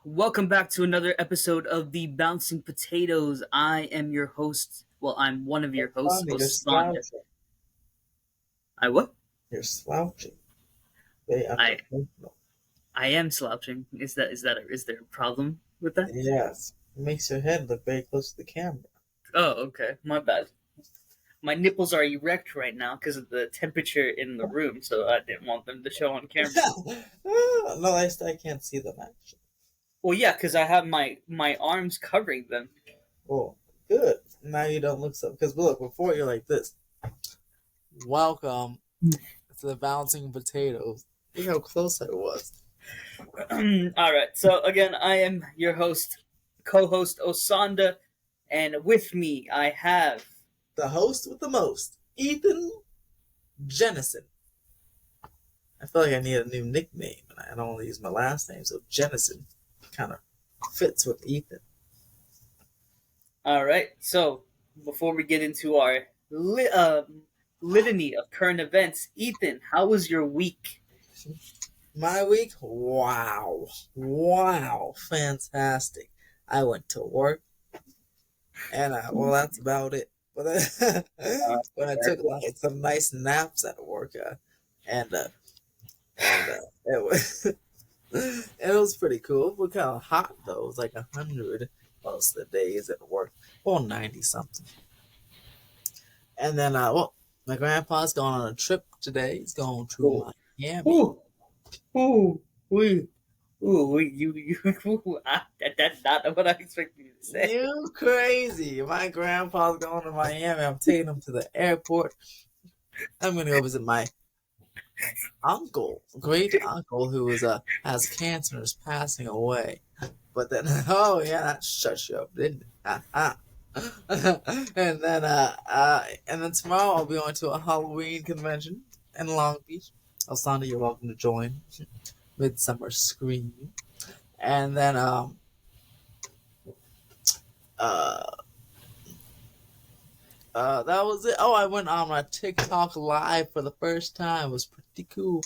Welcome back to another episode of the Bouncing Potatoes. I am your host. Well, I'm one of your hosts, Funny, you're Osandha. slouching. I what? You're slouching. Very I unprofessional. I am slouching. Is there a problem with that? Yes. It makes your head look very close to the camera. Oh, okay. My bad. My nipples are erect right now because of the temperature in the room, so I didn't want them to show on camera. No, I can't see them actually. Well, yeah, because I have my arms covering them. Oh, good. Now you don't look so. Because look, before you're like this. Welcome to the Bouncing Potatoes. Look how close I was. All right. So again, I am your co-host Osanda, and with me I have. The host with the most, Ethan Jennison. I feel like I need a new nickname, and I don't want to use my last name, so Jennison kind of fits with Ethan. All right. So before we get into our litany of current events, Ethan, how was your week? My week? Wow. Fantastic. I went to work, and well, that's about it. But then, when I took like some nice naps at work, and it was it was pretty cool. It was kind of hot though. It was like 100 most of the days at work, well 90 something. And then, my grandpa's going on a trip today. He's going to Miami. Ooh, ooh, ooh, ooh, that's not what I expected you to say. You crazy. My grandpa's going to Miami. I'm taking him to the airport. I'm going to go visit my great uncle, who has cancer and is passing away. But then, oh yeah, that shut you up, didn't it? and then tomorrow I'll be going to a Halloween convention in Long Beach. Osandha, you're welcome to join. Midsummer Scream. And then that was it. Oh, I went on my TikTok live for the first time. It was pretty cool.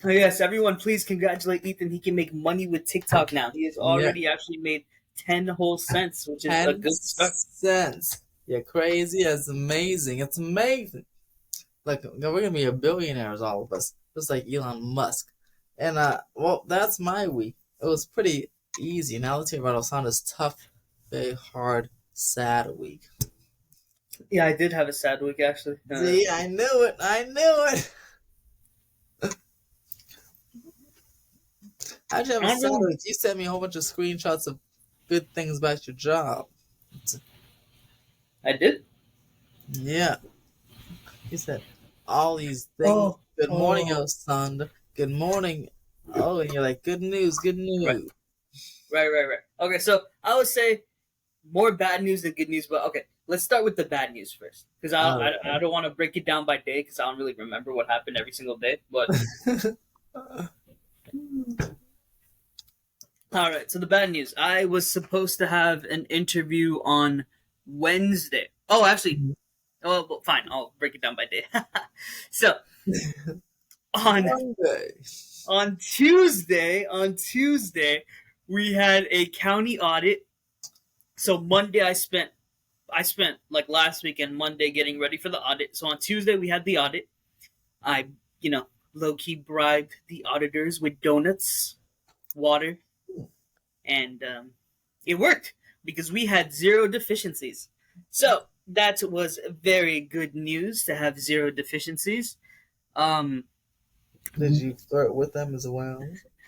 Oh, yes, everyone, please congratulate Ethan. He can make money with TikTok now. He has already actually made 10 whole cents, which is a good start. 10 cents. You're crazy. It's amazing. It's amazing. Like, we're gonna be billionaires, all of us, just like Elon Musk. And well, that's my week. It was pretty easy. Now let's hear about Osandha's tough, very hard, sad week. Yeah, I did have a sad week, actually. See, I knew it. How'd you have a sad week? You sent me a whole bunch of screenshots of good things about your job. I did? Yeah. You said all these things. Oh, Good morning, Osandha. Good morning. Oh, and you're like, good news. Right. Okay, so I would say more bad news than good news, but okay, let's start with the bad news first. Because I don't want to break it down by day, because I don't really remember what happened every single day, but... All right, so the bad news. I was supposed to have an interview on Wednesday. Oh, actually, well, fine. I'll break it down by day. So, on Tuesday, we had a county audit. So Monday, I spent like last weekend, Monday, getting ready for the audit. So on Tuesday, we had the audit. I, low-key bribed the auditors with donuts, water, and it worked because we had 0 deficiencies. So that was very good news to have 0 deficiencies. Did you flirt with them as well?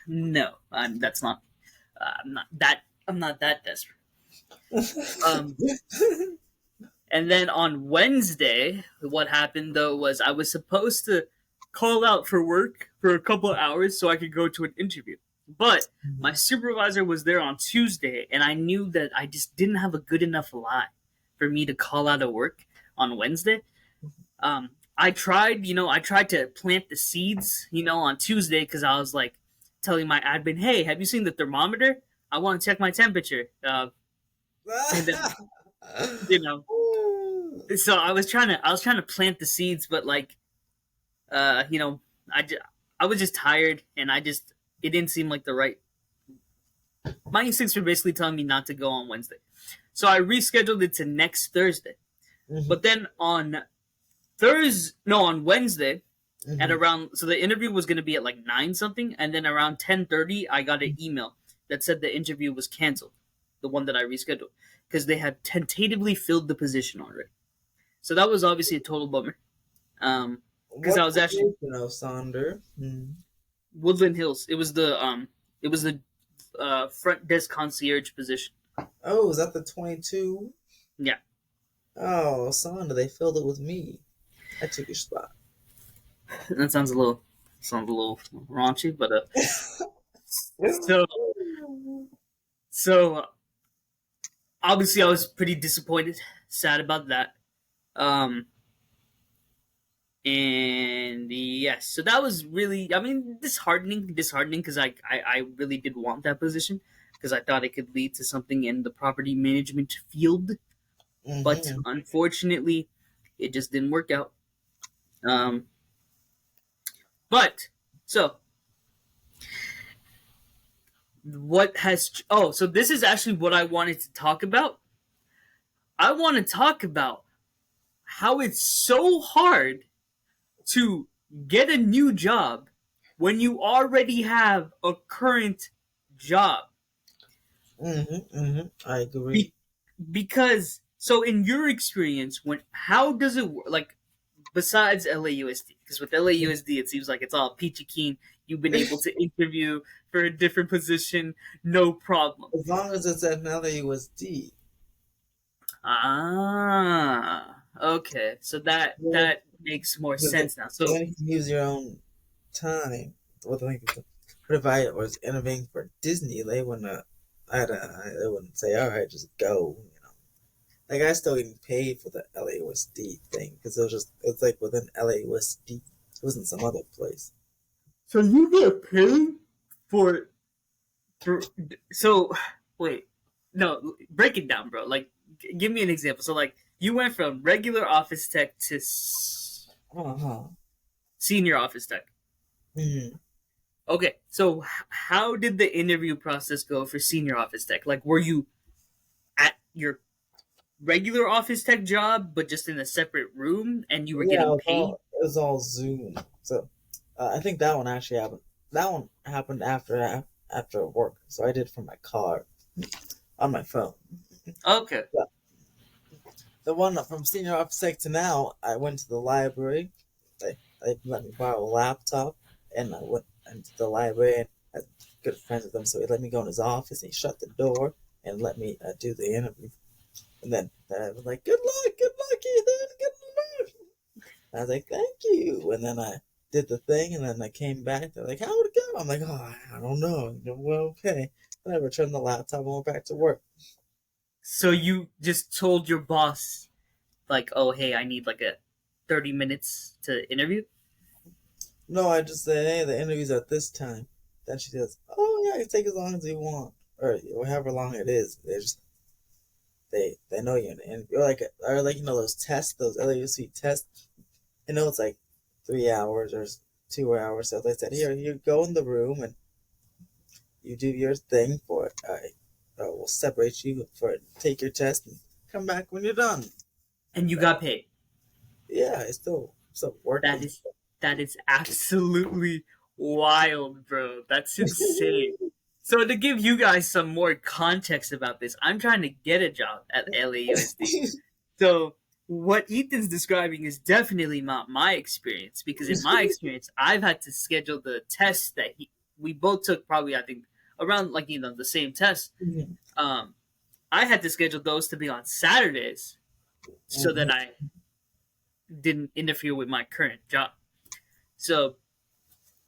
No, I'm not that desperate. And then on Wednesday, what happened though was I was supposed to call out for work for a couple of hours so I could go to an interview. But my supervisor was there on Tuesday, and I knew that I just didn't have a good enough lie for me to call out of work on Wednesday. I tried to plant the seeds, on Tuesday, because I was like telling my admin, hey, have you seen the thermometer? I want to check my temperature. And then, so I was trying to plant the seeds, but I was just tired, and it didn't seem like the right my instincts were basically telling me not to go on Wednesday. So I rescheduled it to next Thursday. Mm-hmm. But then on on Wednesday, at Mm-hmm. around, so the interview was going to be at like 9 something, and then around 10:30 I got an email that said the interview was canceled, the one that I rescheduled, because they had tentatively filled the position already. So that was obviously a total bummer. Because I What was actually position, Osandha? Mm. Woodland Hills. It was the front desk concierge position. Oh, is that the 22? Yeah, Oh, Osandha, they filled it with me. I took your spot. that sounds a little raunchy, but so so obviously I was pretty disappointed, sad about that. Um, and yes, so that was really, I mean, disheartening because I really did want that position because I thought it could lead to something in the property management field, but Mm-hmm. unfortunately, it just didn't work out. Um, but so so this is actually what I wanted to talk about. I want to talk about how it's so hard to get a new job when you already have a current job. Mm-hmm. Mm-hmm. I agree. Be- because so in your experience, when how does it work? Like besides LAUSD, because with LAUSD it seems like it's all peachy keen. You've been able to interview for a different position, no problem. As long as it's at LAUSD. Okay. So Well, that makes more because sense now. So then you can use your own time. What I think, what if I was interviewing for Disney? They wouldn't. They wouldn't say, "All right, just go." You know, like I still getting paid for the LAUSD thing because it's like within LAUSD. It wasn't some other place. you get paid for for so wait, no, break it down, bro. Like give me an example. So like you went from regular office tech to Uh huh. senior office tech. Mm-hmm. Okay, so how did the interview process go for senior office tech? Like were you at your regular office tech job but just in a separate room and you were Yeah, getting paid? it was all Zoom. So I think that one actually happened. That one happened after work. So I did it from my car on my phone. Okay. Yeah. The one from senior architect to now, I went to the library. They let me borrow a laptop, and I went into the library and I was good friends with him. So he let me go in his office. And he shut the door and let me do the interview. And then I was like, good luck, Ethan, good luck." I was like, "Thank you." And then I did the thing, and then I came back. They're like, "How would it go?" I'm like, "Oh, I don't know." Well, okay. And I returned the laptop and went back to work. So you just told your boss like, "Oh, hey, I need like a 30 minutes to interview?" No, I just say, "Hey, the interview's at this time." Then she says, "Oh yeah, you take as long as you want, or however long it is." They know you're in the interview, or like those tests, those LAUC tests. I know it's like 3 hours or 2 hours. So they said, "Here, you go in the room and you do your thing for it. We'll separate you for it. Take your test and come back when you're done." And you Uh, got paid. yeah, it's still That working. is that is absolutely wild, bro. That's insane. So to give you guys some more context about this, I'm trying to get a job at LAUSD. So what Ethan's describing is definitely not my experience because in my experience, I've had to schedule the tests that we both took probably I think around like the same test. Mhm. Um, I had to schedule those to be on Saturdays so that Mhm. I didn't interfere with my current job. So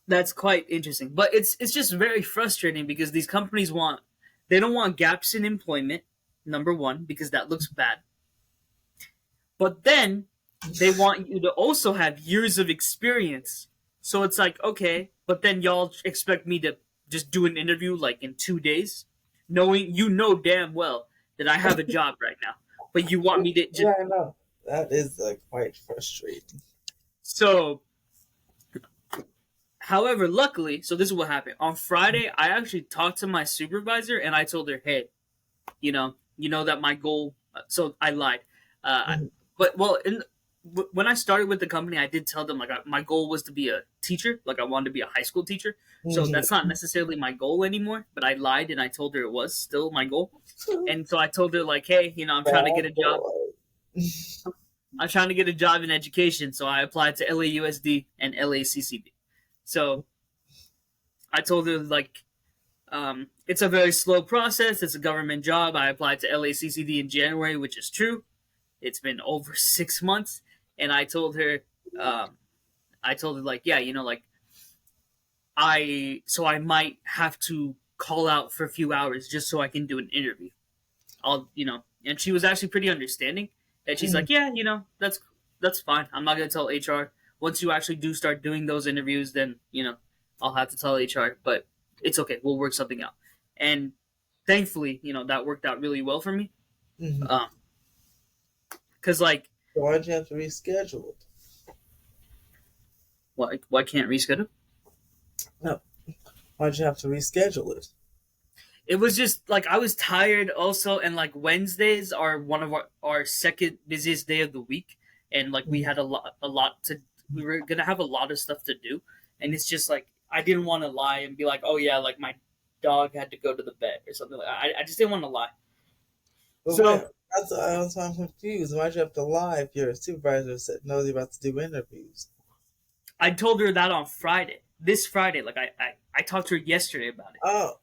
that's quite interesting. But it's just very frustrating because these companies they don't want gaps in employment, number one, because that looks bad. But then they want you to also have years of experience. So it's like, okay, but then y'all expect me to just do an interview like in 2 days, knowing damn well that I have a job right now. But you want me to just Yeah, I know. That is quite frustrating. so However, luckily, so this is what happened. On Friday, I actually talked to my supervisor and I told her, "Hey, you know that my goal." So I lied, Mm-hmm. but well, when I started with the company, I did tell them like my goal was to be a teacher, like I wanted to be a high school teacher. So that's not necessarily my goal anymore. But I lied and I told her it was still my goal. And so I told her like, "Hey, I'm trying to get Bad a job. boy. I'm trying to get a job in education." So I applied to LAUSD and LACCD. So I told her like, it's a very slow process. It's a government job. I applied to LACCD in January, which is true. It's been over 6 months, and um, I told her like, yeah, like I might have to call out for a few hours just so I can do an interview. And she was actually pretty understanding. And she's Mhm. like, yeah, that's fine. I'm not gonna tell HR. Once you actually do start doing those interviews, then I'll have to tell HR. But it's okay. We'll work something out. And thankfully, that worked out really well for me. Mhm. Um, cause like, So why'd you have to reschedule it? why can't reschedule? No, why'd you have to reschedule it? It was just like I was tired also, and like Wednesdays are one of our second busiest day of the week, and like we Mhm. had a lot to we were gonna have a lot of stuff to do, and it's just like I didn't want to lie and be like, oh yeah, like my dog had to go to the vet or something like that. I just didn't want to lie. But wait, So that's why I'm confused. Why'd you have to lie if your supervisor said knows you're about to do interviews? I told her that on Friday, this Friday, like I talked to her yesterday about it. Oh,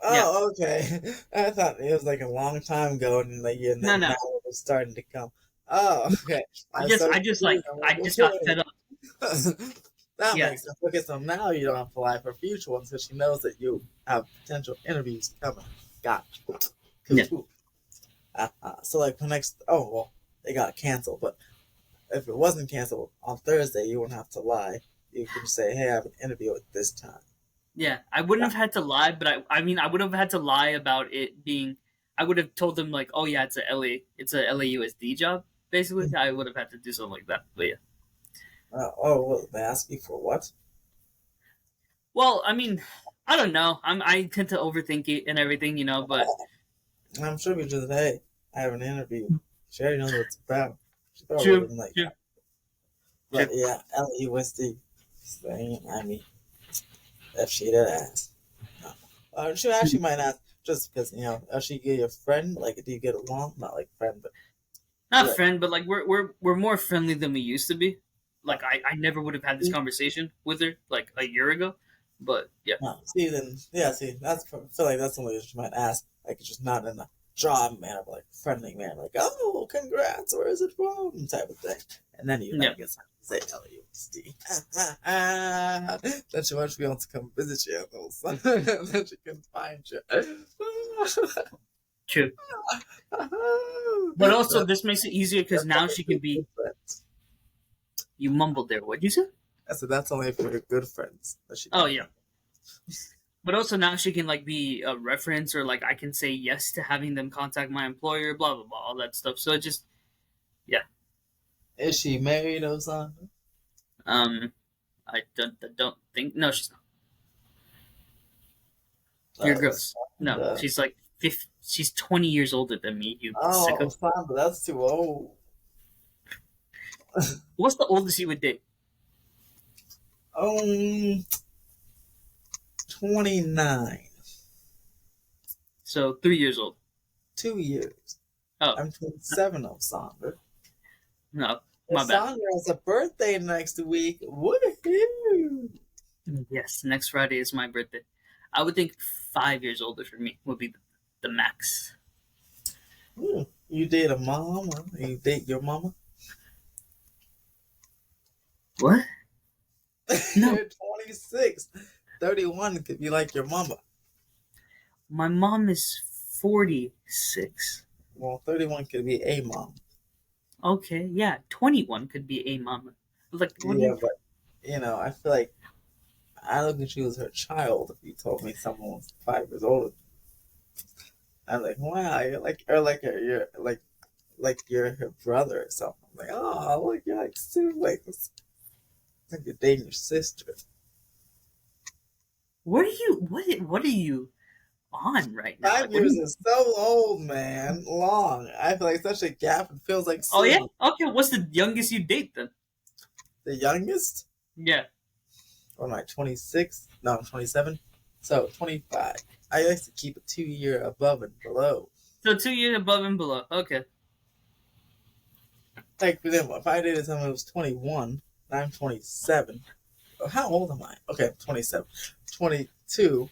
Yeah, oh, okay. I thought it was like a long time ago, and like and no, then no. now it was starting to come. Oh, okay. I I'm just so I just like confused. I'm I like, just got fed up. wait. That Yeah, makes sense. Okay, so now you don't have to lie for future ones because she knows that you have potential interviews coming. Gotcha. yeah. Cool. So like the next, oh well, they got canceled. But if it wasn't canceled on Thursday, you wouldn't have to lie. You can say, "Hey, I have an interview at this time." Yeah, I wouldn't Yeah. have had to lie, but I mean, I would have had to lie about it being. I would have told them like, oh yeah, it's a LAUSD job. Basically, I would have had to do something like that. But yeah, Oh, well, they ask you for what? well, I mean, I don't know. I tend to overthink it and everything, But I'm sure we just, hey, I have an interview. She already knows what it's about. She probably would have true, been like, true, but true. yeah, LUSD. I mean, if she did ask. No. She actually might ask just because, if she get your friend, like, do you get along? Not like friend, but Not like, friend, but like we're more friendly than we used to be. uh, Like I never would have had this conversation with her like a year ago. But yeah, no. See, then, yeah, see, I feel like that's the only she might ask. Like, it's just not in a job manner, but like friendly manner, like, oh, congrats, where is it from? Type of thing. And then you yeah, might get something to say LUSD. Then she wants to be able to come visit you, and then she can find you. true. But also, this makes it easier because That's now only she if can you're be. good friends. You mumbled there. What'd you say? I said that's only if you're good friends that she Oh can yeah. come. But also now she can like be a reference or like I can say yes to having them contact my employer, blah blah blah, all that stuff. So it just yeah. Is she married, Osandha? Um, I don't think no, she's not. You're gross. No, Osandha. she's like 50, she's 20 years older than me. You Oh, sicko. Osandha, that's too old. What's the oldest you would date? um, 29. So 3 years old. 2 years. Oh I'm 27, Osandha. no, my bad. Osandha has a birthday next week. Woohoo! Yes, next Friday is my birthday. I would think 5 years older for me would be the max. You date a mom? Or you date your mama? What? No, You're 26. 31 could be like your mama. my mom is 46. Well, 31 could be a mom. Okay, yeah, 21 could be a mama. Like, what do Yeah, you? but, I feel like I don't think she was her child if you told me someone was 5 years old. I'm like, wow, you're like, or like, like you're her brother or something. I'm like, oh, look, you're like siblings. Like you're dating your sister. what are you on right now? Like, Five what are years you? is so old, man. Long. I feel like such a gap. It feels like Oh yeah. so. Okay. What's the youngest you date then? The youngest? Yeah. Or am I 26? No, I'm 27. So 25. I used to keep a 2 year above and below. So 2 years above and below. Okay. Like, for example, if I dated someone who was 21 and I'm 27, how old am I? Okay, I'm 27. 22.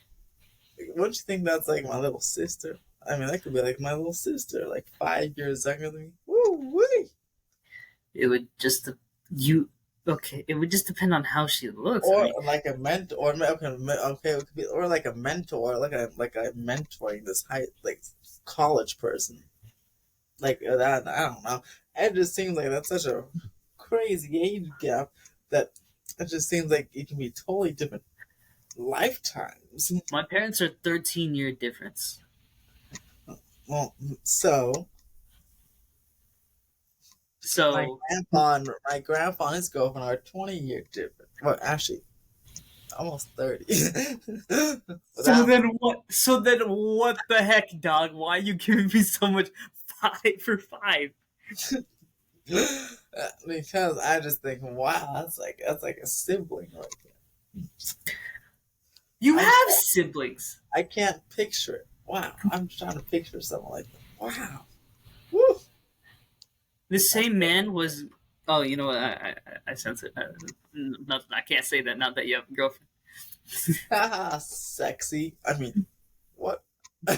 Wouldn't you think that's like my little sister? I mean, that could be like my little sister, like 5 years younger than me. Woo wee! It would just you. Okay. It would just depend on how she looks. I Or mean, like a mentor, or okay, it could be, or like a mentor, like a mentoring this high like college person, like that. I don't know. It just seems like that's such a crazy age gap that it just seems like it can be totally different lifetimes. my parents are 13-year difference. Well, so my So grandpa and his girlfriend are 20 year different. Well, actually, almost 30. So then what? So then what the heck, dog? Why are you giving me so much 5 for 5? Because I just think, wow, that's like a sibling right there. You I have siblings. I can't picture it. Wow, I'm trying to picture someone like that. Wow, woo. The same man was. Oh, you know what? I sense it. Nothing. I can't say that now that you have a girlfriend. Haha, sexy. I mean, what? Whoa!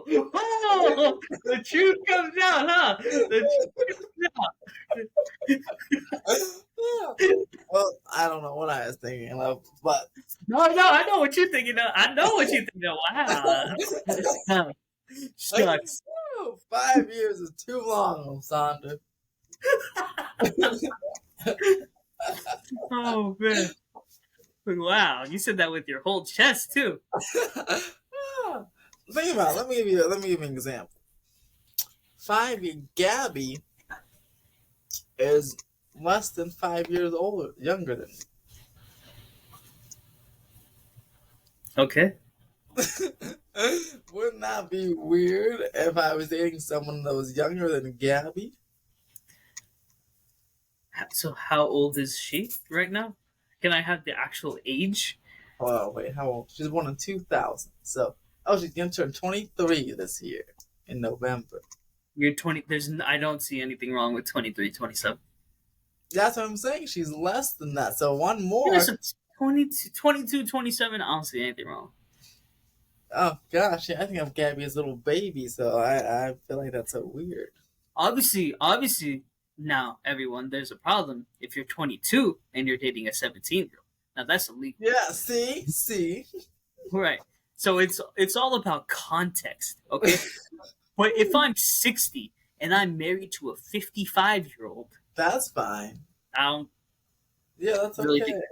Whoa! The truth comes out, huh? The truth Well, I don't know what I was thinking of, but No, I know what you're thinking of. I know what you're thinking of. Wow. Shucks. 5 years is too long, Osandha. Oh, man. Wow. You said that with your whole chest, too. Think about it. Let me give you an example. 5 year Gabby is less than 5 years older, younger than Okay. me. Wouldn't that be weird if I was dating someone that was younger than Gabby? So, how old is she right now? Can I have the actual age? Oh wait, how old? She's born in 2000. So, she's gonna turn 23 this year in November. You're 20. I don't see anything wrong with 23, 27. That's what I'm saying. She's less than that. So one Yeah, more. so 22, 22, 27. I don't see anything wrong. Oh gosh, yeah, I think I'm Gabby's little baby. So I feel like that's so weird. Obviously, now everyone, there's a problem if you're 22 and you're dating a 17-year-old. Now that's illegal, Yeah. See. right? So it's all about context, okay? But if I'm 60 and I'm married to a 55-year-old, That's fine. I don't Yeah, that's really okay. think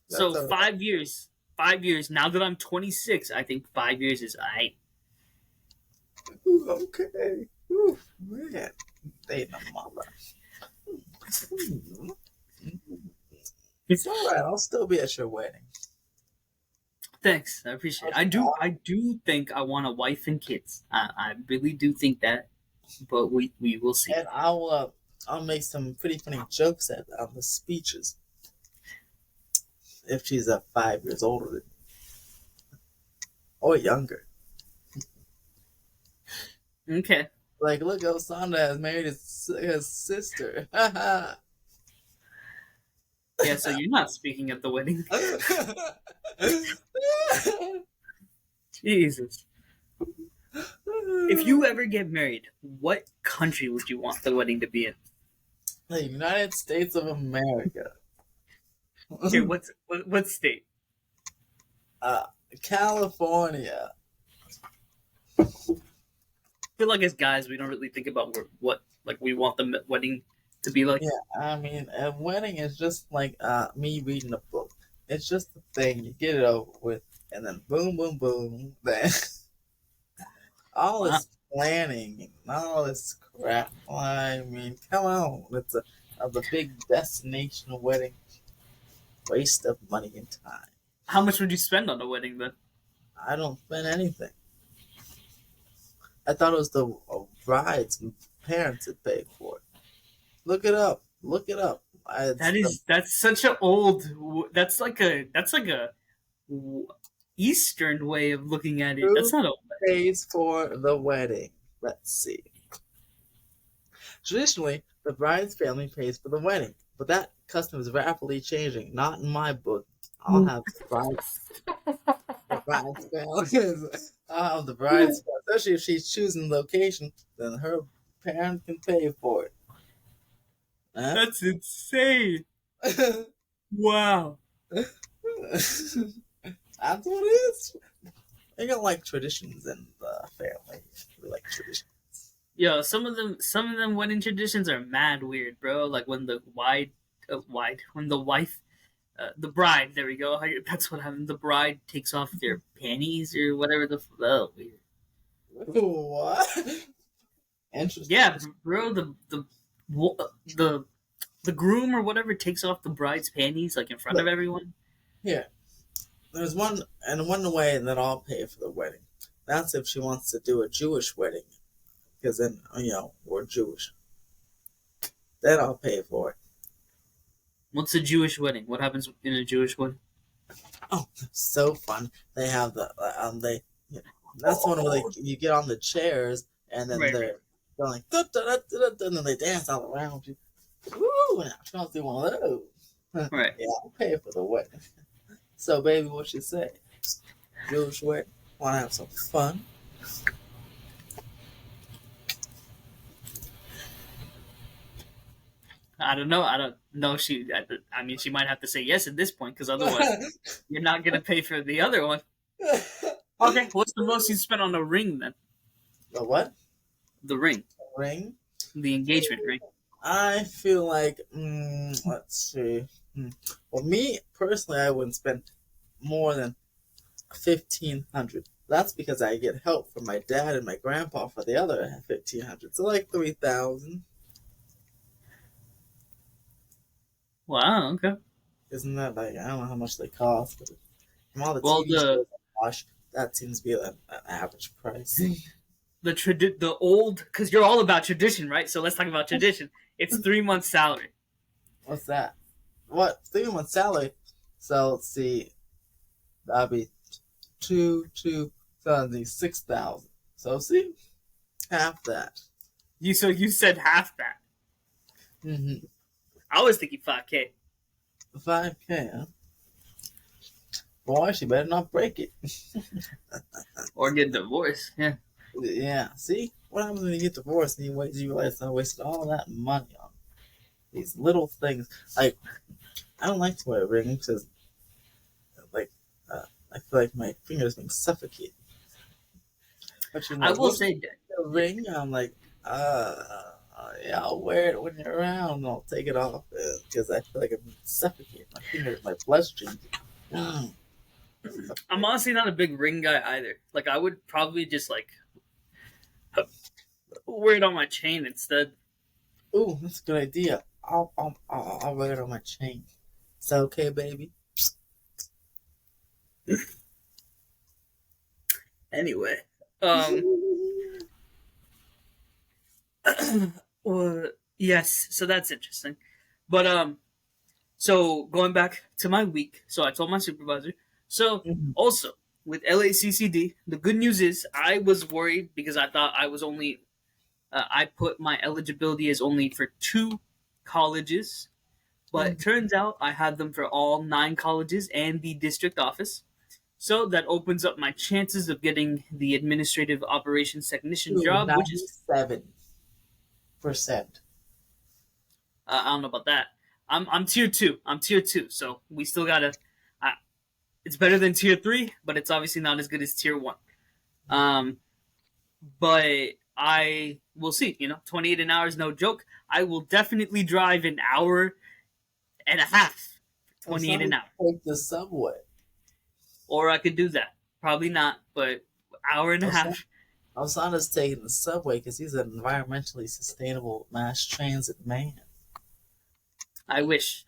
That's so. all right. 5 years. 5 years. Now that I'm 26, I think 5 years is alright. Ooh, okay. Ooh, man. Dating a mother. It's all right. I'll still be at your wedding. Thanks, I appreciate it. I do think I want a wife and kids. I really do think that, but we will see. And I'll make some pretty funny jokes at on the speeches if she's 5 years older than me or younger. Okay. Like, look, Osandha has married his sister. Yeah, so you're not speaking at the wedding. Jesus. If you ever get married, what country would you want the wedding to be in? The United States of America. Here, what state? uh, California. I feel like as guys, we don't really think about what like we want the wedding to be like. Yeah, I mean, a wedding is just like me reading a book. It's just a thing. You get it over with, and then boom, boom, boom. Then all Wow. this planning and all this crap. I mean, come on. It's the big destination wedding. Waste of money and time. How much would you spend on a wedding then? I don't spend anything. I thought it was the bride's parents that paid for it. Look it up. Look it up. That's such an old. That's like a Eastern way of looking at it. That's Who not a. pays for the wedding? Let's see. Traditionally, the bride's family pays for the wedding, but that custom is rapidly changing. Not in my book. I'll have the bride's family. I'll have the bride's family. Especially if she's choosing location, then her parents can pay for it. Huh? That's insane. Wow. That's what it is. I got like traditions in the family. We like traditions. Yo, some of them wedding traditions are mad weird, bro. Like when the when the wife, the bride, there we go. That's what happened. The bride takes off their panties or whatever weird. What? Interesting. Yeah, bro. The the groom or whatever takes off the bride's panties like in front of everyone. Yeah. There's one way that I'll pay for the wedding. That's if she wants to do a Jewish wedding, because then we're Jewish. Then I'll pay for it. What's a Jewish wedding? What happens in a Jewish wedding? Oh, so fun! They have that's one where you get on the chairs and then they're going da, da, da, da, da, and then they dance all around you. Woo! And I'm trying to do one of those. Right. Yeah, I'll pay for the wedding. So, baby, what you say? Jewish wedding? Want to have some fun? I don't know. I don't know. I mean, she might have to say yes at this point because otherwise, you're not gonna pay for the other one. Okay. What's the most you spent on a ring then? The what? The ring. Ring? The engagement ring. I feel like, let's see. Well, me personally, I wouldn't spend more than $1,500. That's because I get help from my dad and my grandpa for the other $1,500. So like $3,000. Wow. Okay. Isn't that like, I don't know how much they cost, but from all the Well, TV shows I watch, that seems to be an average price. the old, because you're all about tradition, right? So let's talk about tradition. It's 3 months' salary. What's that? What? 3 months salary? So let's see. That'd be 6,000. So see, half that. You said half that. Mm-hmm. I was thinking 5K. 5K, huh? Boy, she better not break it. Or get divorced. Yeah. Yeah. See, what happens when you get divorced and you realize I wasted all that money on these little things? Like, I don't like to wear a ring because, I feel like my fingers being suffocated. But I will say a ring. I'm like, yeah, I'll wear it when you're around. And I'll take it off because I feel like I'm suffocating my fingers, my bloodstream. I'm honestly not a big ring guy either. Like, I would probably just wear it on my chain instead. Ooh, that's a good idea. I'll wear it on my chain. Is that okay, baby? Anyway, well, yes, so that's interesting. But so going back to my week, so I told my supervisor. So also with LACCD, the good news is I was worried because I thought I was only I put my eligibility as only for 2 colleges, but it turns out I had them for all 9 colleges and the district office. So that opens up my chances of getting the administrative operations technician job, which is 7%. I don't know about that. I'm tier 2. I'm tier 2. So we still gotta. It's better than tier 3, but it's obviously not as good as tier 1. But I will see. 28 an hour is no joke. I will definitely drive an hour and a half. 28 an hour. Take the subway. Or I could do that. Probably not, but hour and a half. Osandha's taking the subway because he's an environmentally sustainable mass transit man. I wish.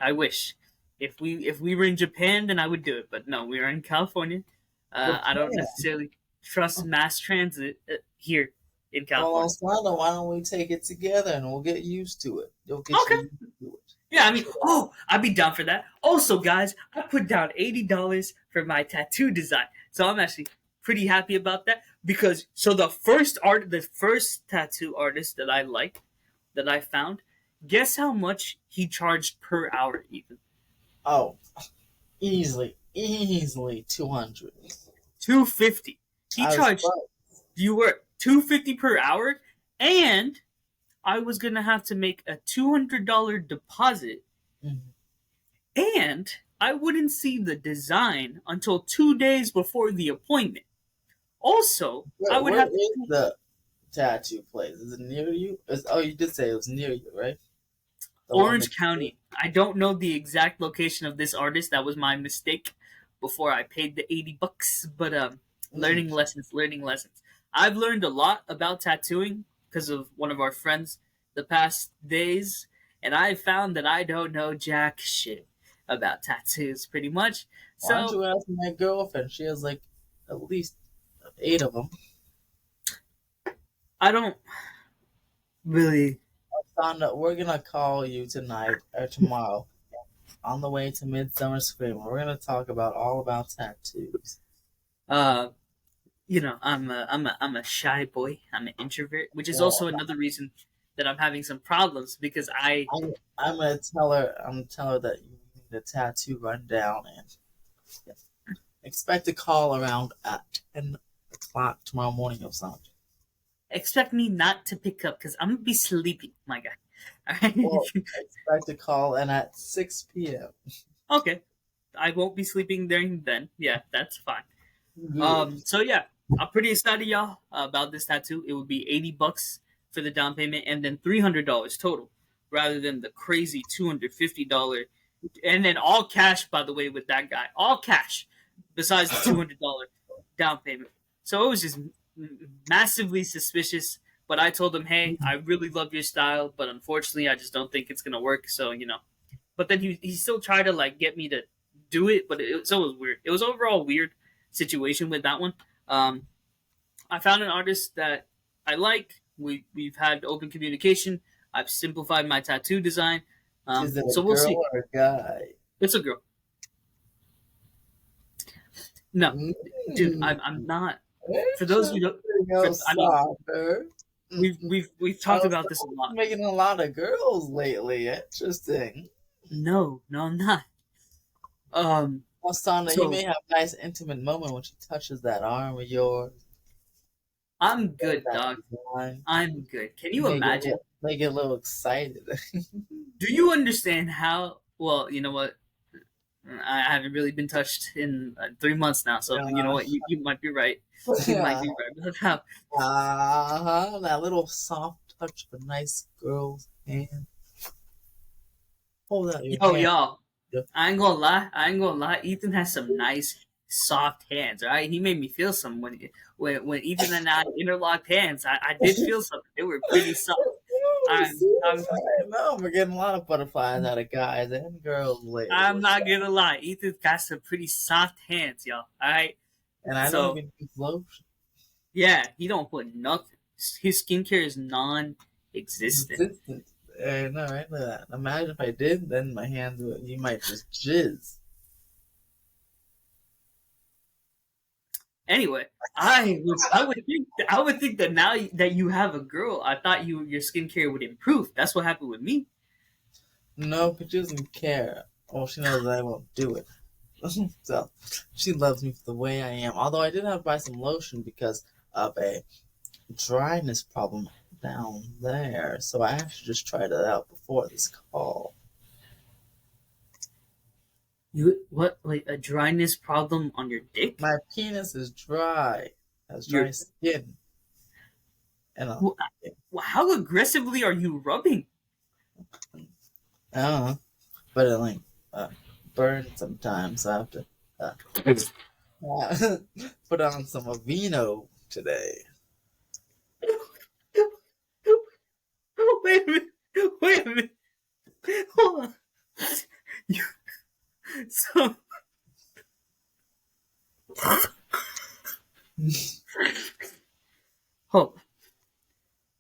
if we were in Japan, then I would do it. But no, we are in California. I don't Japan. necessarily trust mass transit here in Well, California. Osandha, why don't we take it together and we'll get used to it? You'll get Okay. you used to it. Yeah, I mean, oh, I'd be down for that. Also, guys, I put down $80 for my tattoo design, so I'm actually pretty happy about that because so the first tattoo artist that I like that I found, guess how much he charged per hour? Even Oh, easily 200. 250. He I was charged viewer 250 per hour, and I was gonna have to make a $200 deposit, surprised. and I wouldn't see the design until 2 days before the appointment. Also, I would Where have is to the tattoo place? Is it near you? Oh, you did say it was near you, right? The one that Orange County. I don't know the exact location of this artist. That was my mistake before I paid the $80. But Mm. learning lessons. I've learned a lot about tattooing because of one of our friends the past days, and I found that I don't know jack shit about tattoos pretty much. Why don't So you ask my girlfriend? She has like at least 8 of them. I don't really. Sandra, we're gonna call you tonight or tomorrow on the way to Midsummer Scream. We're gonna talk about all about tattoos. Uh, I'm a shy boy. I'm an introvert, which is Well, also another reason that I'm having some problems because I I'm gonna tell her. I'm gonna tell her that you need a tattoo rundown and yeah, expect a call around at 10 o'clock tomorrow morning or something. expect me not to pick up because I'm gonna be sleeping, my guy. All right. Well, expect a call and at 6 p.m. Okay. I won't be sleeping during then. Yeah, that's fine. Good. So yeah, I'm pretty excited, y'all, about this tattoo. It would be $80 for the down payment, and then $300 total, rather than the crazy $250, and then all cash. By the way, with that guy, all cash, besides the $200 down payment. So it was just massively suspicious. But I told him, hey, I really love your style, but unfortunately, I just don't think it's gonna work. So but then he still tried to like get me to do it, but so it was weird. It was overall weird situation with that one. Um, I found an artist that I like. We've had open communication. I've simplified my tattoo design. Is it a So we'll girl see. or a guy? It's a girl. No, dude, Mm, I'm not. For those who don't, interesting, I mean, Osandha. we've talked about this a lot. Making a lot of girls lately. Interesting. No, I'm not. Osandha, you So may have a nice intimate moment when she touches that arm of yours. I'm Does good, that dog. design. I'm good. Can You you imagine? may get a little excited. Do you understand how? Well, you know what? I haven't really been touched in 3 months now, so you know uh, what? You might be right. You might yeah. be right about how. That little soft touch of a nice girl's hand. Hold out your Yo, hand. y'all. I ain't gonna lie. I ain't gonna lie. Ethan has some nice, soft hands. All right, he made me feel some when Ethan and I interlocked hands. I did feel something. They were pretty soft. I'm No, we're getting a lot of butterflies out of guys and girls lately. I'm not gonna lie. Ethan's got some pretty soft hands, y'all. All right. And I don't So even use lotion. yeah, he don't put nothing. His skincare is non-existent. Resistant. No, right? Look at that. Imagine if I did, then my hands would, you might just jizz. Anyway, I would think that now that you have a girl, I thought your skincare would improve. That's what happened with me. No, but she doesn't care. Well, she knows that I won't do it. So, she loves me for the way I am. Although I did have to buy some lotion because of a dryness problem down there. So I actually just tried it out before this call. You what like a dryness problem on your dick? My penis is dry. Has Your dry skin. And wh- how aggressively are you rubbing? I don't know. But it like burns sometimes. So I have to put on some Aveeno today. Wait a minute. Wait a minute. Hold on. So, oh,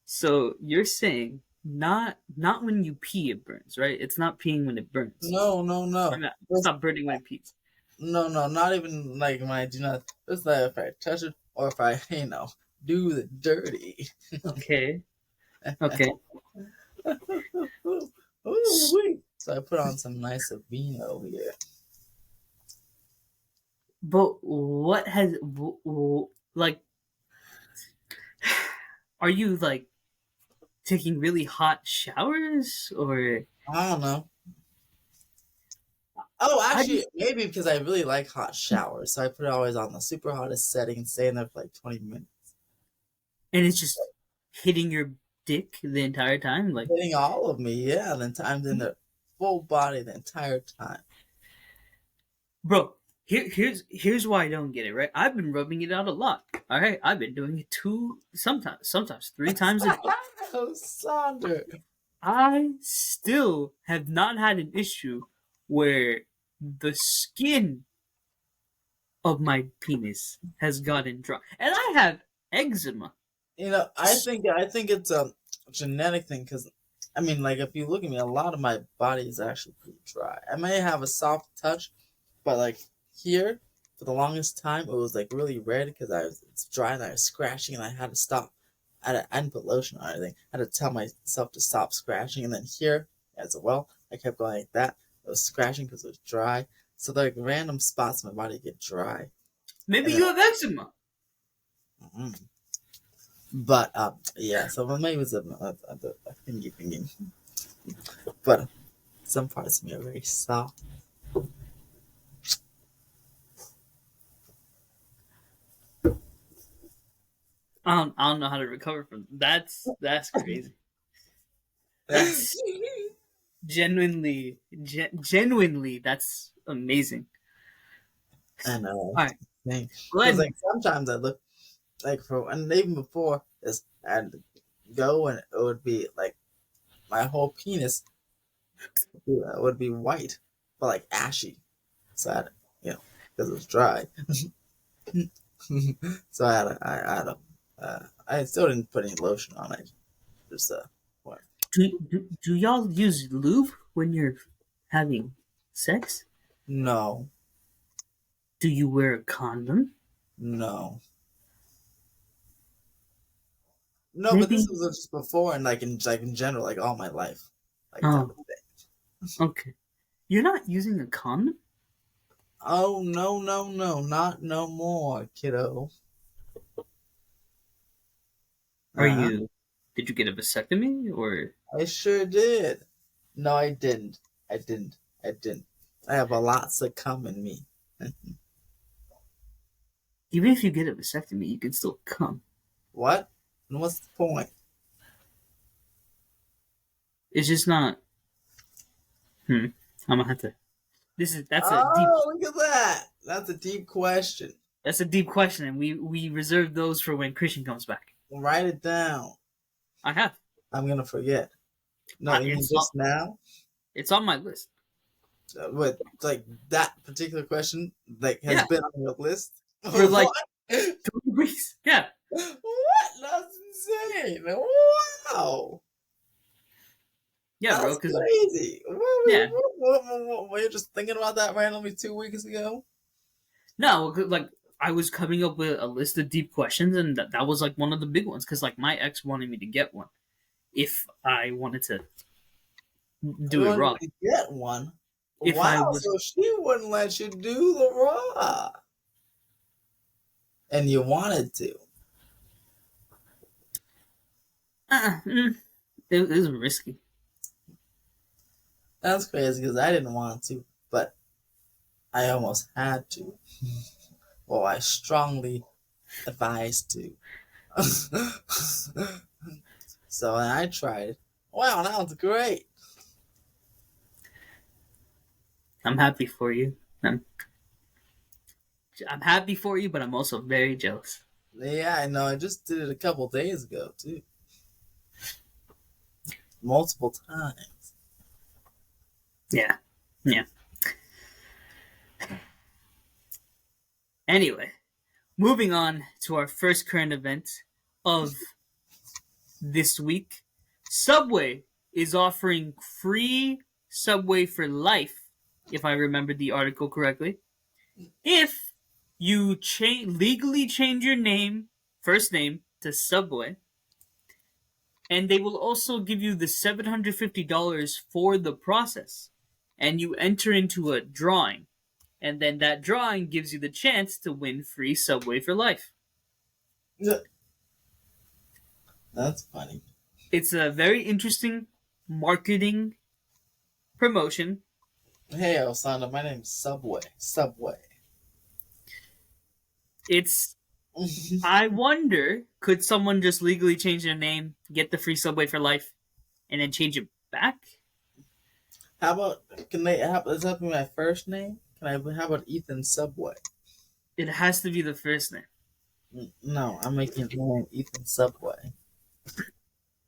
so you're saying not when you pee it burns, right? It's not peeing when it burns. No, no, Or no. not, it's not burning when it pees. No, no, not even like when I do not. It's like if I touch it or if I, do the dirty. Okay. Okay. Ooh, wait. So I put on some nice vino here. But what has like? Are you like taking really hot showers or? I don't know. Oh, I actually, just maybe because I really like hot showers, so I put it always on the super hottest setting and stay in there for like 20 minutes. and it's just hitting your dick the entire time, like, Hitting all of me, yeah, the times in the full body the entire time. bro. Here's why I don't get it. Right, I've been rubbing it out a lot. All right, I've been doing it sometimes 3 times a day. Osandha. I still have not had an issue where the skin of my penis has gotten dry, and I have eczema. I think it's a genetic thing because, I mean, like if you look at me, a lot of my body is actually pretty dry. I may have a soft touch, but like here, for the longest time, it was like really red because it's dry and I was scratching and I had to stop. I didn't put lotion on anything. I had to tell myself to stop scratching, and then here as well, I kept going like that. It was scratching because it was dry. So like random spots in my body get dry, Maybe and then you have eczema. mm, but yeah. So maybe it's a thingy. But some parts of me are very soft. I don't know how to recover from that's crazy. That's genuinely that's amazing. I know. All right, Because Glenn. like sometimes I look like for and even before this, I'd go and it would be like my whole penis would be white, but like ashy. So I had, because it was dry. So I still didn't put any lotion on it. Just what? Do y'all use lube when you're having sex? No, Do you wear a condom? no, no. But this Maybe. was just before and like in general, like all my life, like type Oh, of thing. okay. You're not using a condom? Oh no, no, no, not no more, kiddo. Are Uh, you? Did you get a vasectomy or? I sure did. No, I didn't. I didn't. I didn't. I have a lots to come in me. Even if you get a vasectomy, you can still come. What? And what's the point? It's just not. Hmm. I'm gonna have to. This is that's a deep Oh, look at that. That's a deep question. that's a deep question, and we reserve those for when Christian comes back. Write it down. I have. I'm gonna forget. No, you mean just now? It's on my list. But like that particular question, like has Yeah, been on your list. for like What? 2 weeks. Yeah, What? That's insane. Wow. yeah, bro. That's Because crazy. yeah, Were you just thinking about that randomly 2 weeks ago? no, like I was coming up with a list of deep questions, and that was like one of the big ones. Because like my ex wanted me to get one if I wanted to You do it wanted raw. to get one. If I Wow, was, so she wouldn't let you do the raw. And you wanted to. uh, mm, it was risky. That's crazy because I didn't want to, but I almost had to. Well, I strongly advised to. So I tried it. Wow, that was great. I'm happy for you. I'm happy for you, but I'm also very jealous. Yeah, I know. I just did it a couple days ago, too. Multiple times. Yeah, yeah. Anyway, moving on to our first current event of this week. Subway is offering free Subway for life, if I remember the article correctly, if you legally change your first name, to Subway, and they will also give you the $750 for the process, and you enter into a drawing, and then that drawing gives you the chance to win free Subway for life. That's funny. It's a very interesting marketing promotion. Hey, Osandha, my name's Subway. Subway. It's I wonder, could someone just legally change their name, get the free Subway for life, and then change it back? How about, does that be my first name? How about Ethan Subway? It has to be the first name. No, I'm making my name Ethan Subway.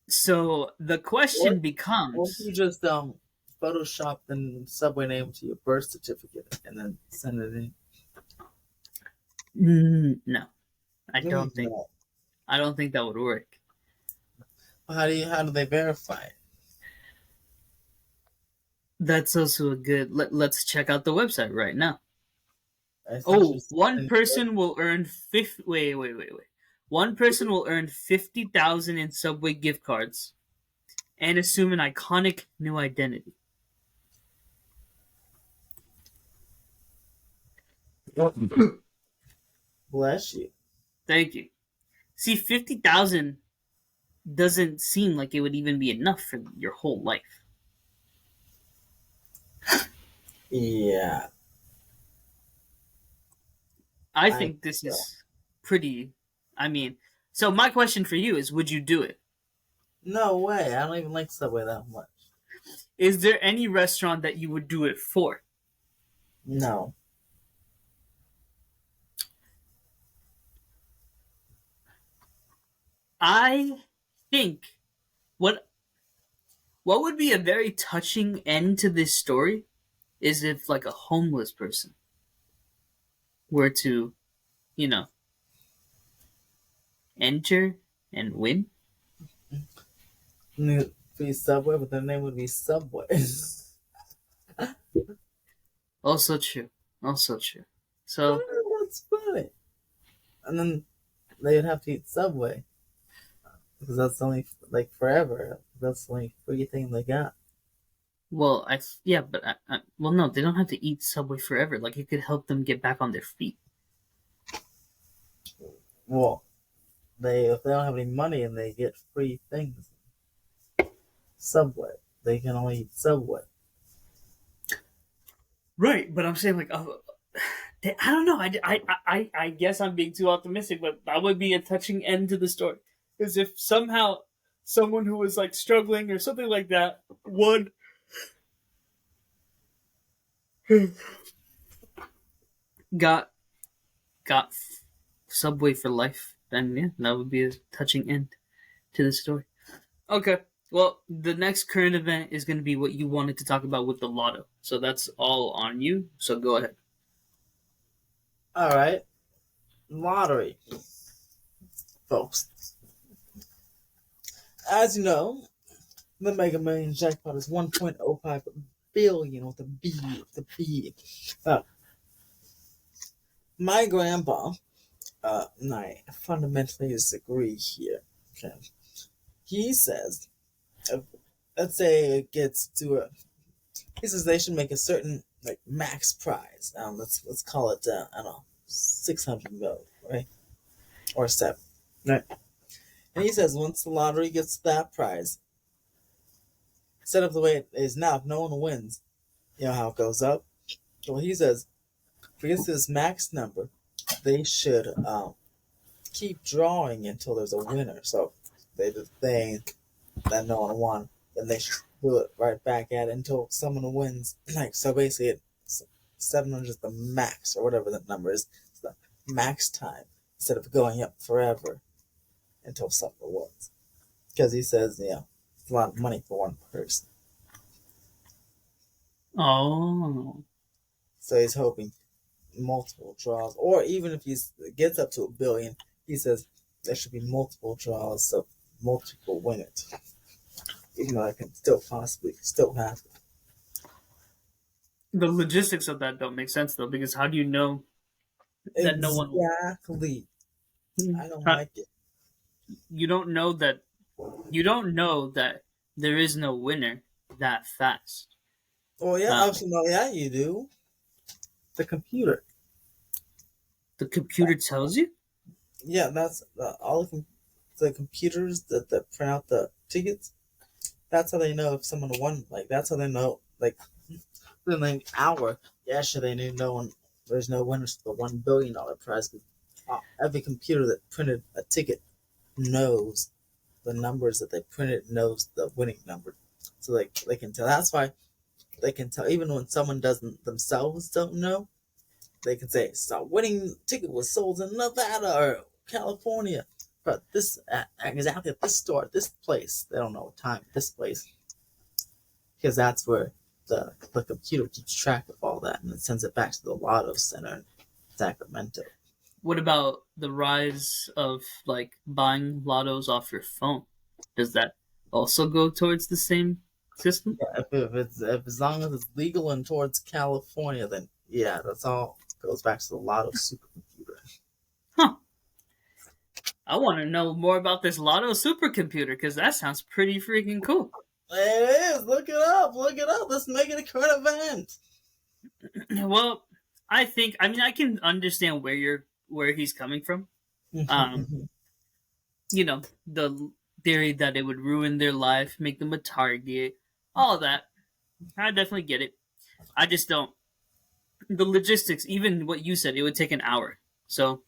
So the question Or becomes, you just Photoshop the Subway name to your birth certificate and then send it in. no, I don't think that would work. How do they verify it? That's also a good. Let's check out the website right now. One person will earn Wait. One person will earn 50,000 in Subway gift cards, and assume an iconic new identity. Bless you. Thank you. See, 50,000 doesn't seem like it would even be enough for your whole life. Yeah. I think this is pretty. I mean, so my question for you is, would you do it? No way. I don't even like Subway that much. Is there any restaurant that you would do it for? No. I think what would be a very touching end to this story is if like a homeless person were to, enter and win. Be Subway, but their name would be Subway. Also true. So that's funny. And then they would have to eat Subway because that's only like forever. That's the only free thing they got. Well, well, no, they don't have to eat Subway forever. Like, it could help them get back on their feet. Well, if they don't have any money and they get free things, Subway, they can only eat Subway. Right, but I'm saying, like, I don't know. I guess I'm being too optimistic, but that would be a touching end to the story. Because if somehow someone who was like struggling or something like that won got Subway for life, then yeah, that would be a touching end to the story. Okay, well, the next current event is going to be what you wanted to talk about with the lotto. So that's all on you. So go ahead. All right, lottery, folks. As you know, the Mega Millions jackpot is 1.05 billion with a B. With a B. My grandpa, and I fundamentally disagree here. Okay, he says, let's say it gets to a. He says they should make a certain like max prize. Let's call it I don't know, 600 million, right, or 7, right? And he says once the lottery gets to that prize, set up the way it is now, if no one wins, you know how it goes up. Well, he says if it gets to this max number, they should keep drawing until there's a winner. So they did the thing that no one won, then they should do it right back at it until someone wins. Like, so basically, 700 is the max, or whatever that number is. It's the max time instead of going up forever until someone wins. Because he says, it's a lot of money for one person. Oh. So he's hoping multiple draws, or even if he gets up to a billion, he says there should be multiple draws, so multiple winners. Even though that can still possibly still happen. The logistics of that don't make sense though, because how do you know that no one will? Exactly. I don't Huh, like it. you don't know that you don't know that there is no winner that fast. Oh yeah, Um, actually, no, yeah, you do. The computer. the computer tells you. Yeah, that's all the computers that print out the tickets. That's how they know if someone won. Like that's how they know. Like within an hour, yesterday they knew no one. There's no winners for the $1 billion prize. Every computer that printed a ticket knows the numbers that they printed, knows the winning number, so they can tell. That's why they can tell even when someone doesn't themselves don't know. They can say, "So winning ticket was sold in Nevada or California, but this exactly at this store, at this place. They don't know what time, this place, because that's where the computer keeps track of all that and it sends it back to the Lotto Center in Sacramento." What about the rise of like buying lottos off your phone? Does that also go towards the same system? Yeah, if as long as it's legal and towards California, then yeah, that's all goes back to the Lotto supercomputer. Huh. I want to know more about this lotto supercomputer because that sounds pretty freaking cool. It is. Look it up. Look it up. Let's make it a current event. Well, I mean I can understand where he's coming from. Um, the theory that it would ruin their life, make them a target, all that. I definitely get it. I just don't. The logistics, even what you said, it would take an hour. So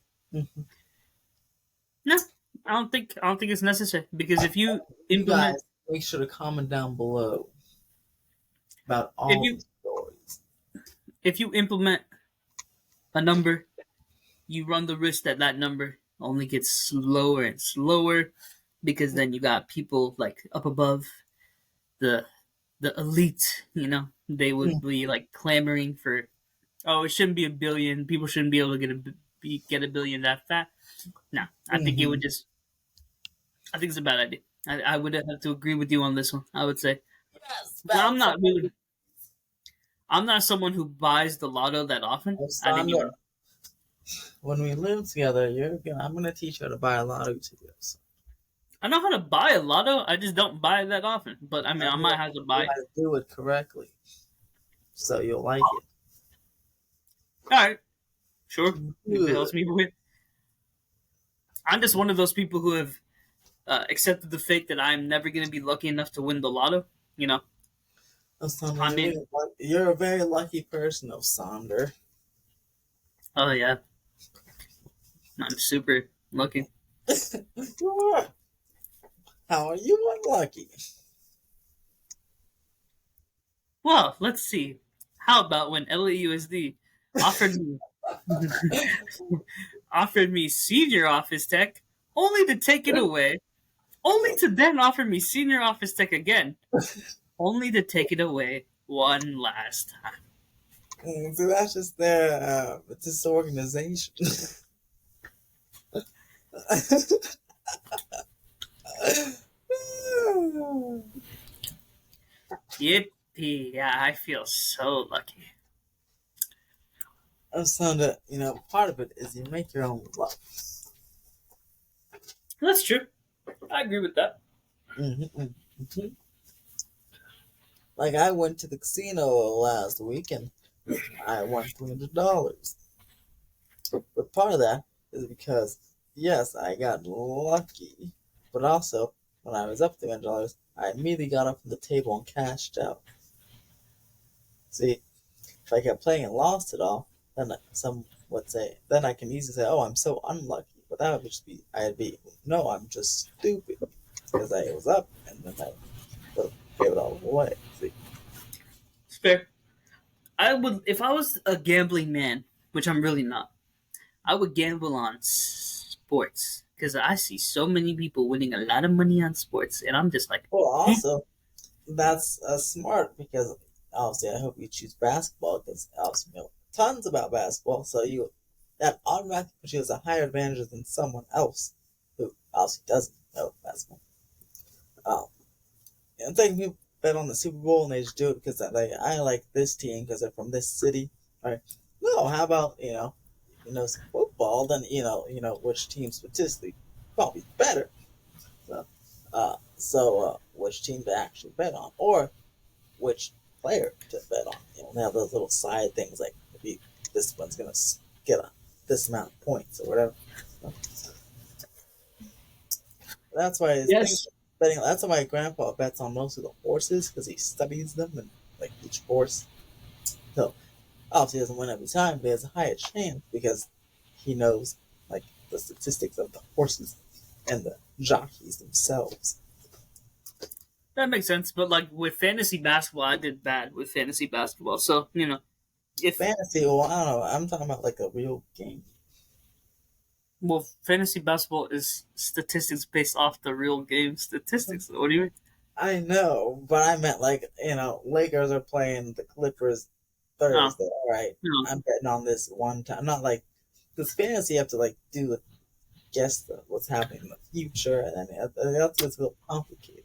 no, I don't think it's necessary because if you You guys, implement make sure to comment down below about if all you the stories. if you implement a number, you run the risk that that number only gets slower and slower because then you got people like up above the elite. They would be like clamoring for, oh, it shouldn't be a billion. People shouldn't be able to get a billion that fast. No, I think it would just. I think it's a bad idea. I would have to agree with you on this one. I would say Yes, I'm bounce. not really. I'm not someone who buys the lotto that often. I didn't Osandha, even. when we live together, I'm gonna teach you how to buy a lotto ticket. So I know how to buy a lotto. I just don't buy it that often. But I mean, I I will might have to show you buy it. how to do it correctly, so you'll like it. All right, sure. If it Good. helps me win. I'm just one of those people who have accepted the fate that I'm never going to be lucky enough to win the lotto. You know, Osandha, I mean, you're a very lucky person, Osandha. oh yeah, I'm super lucky. How are you unlucky? Well, let's see. How about when LAUSD offered me offered me senior office tech, only to take it away, only to then offer me senior office tech again, only to take it away one last time. So that's just their disorganization. Yippee! Yeah, I feel so lucky. I found that part of it is you make your own luck. That's true. I agree with that. Mm-hmm. Like I went to the casino last week and I won $300. But part of that is because yes, I got lucky, but also when I was up $300, I immediately got up from the table and cashed out. See, if I kept playing and lost it all, then some would say, then I can easily say, "Oh, I'm so unlucky." But that would just be, I'd be, no, I'm just stupid because I was up and then I gave it all away. See, It's fair. I would, if I was a gambling man, which I'm really not, I would gamble on sports because I see so many people winning a lot of money on sports, and I'm just like, well, also that's smart because obviously I hope you choose basketball because obviously tons about basketball, so you that automatically puts you as a higher advantage than someone else who obviously doesn't know basketball. Um, and thinking people bet on the Super Bowl and they just do it because I like this team because they're from this city. Right? No, how about some football? Then which team statistically probably better. Which team to actually bet on, or which player to bet on. They have those little side things like maybe this one's gonna get this amount of points or whatever. That's why Yes. betting. That's why my grandpa bets on most of the horses because he studies them and like each horse. So obviously he doesn't win every time, but he has a higher chance because he knows like the statistics of the horses and the jockeys themselves. That makes sense, but like with fantasy basketball, I did bad with fantasy basketball. So if Fantasy, well, I don't know. I'm talking about like a real game. well, fantasy basketball is statistics based off the real game statistics. What do you mean? I know, but I meant like Lakers are playing the Clippers No, Thursday. All right, no. I'm betting on this one time. Not like because fantasy, you have to like guess what's happening in the future, and then that's what's a little complicated.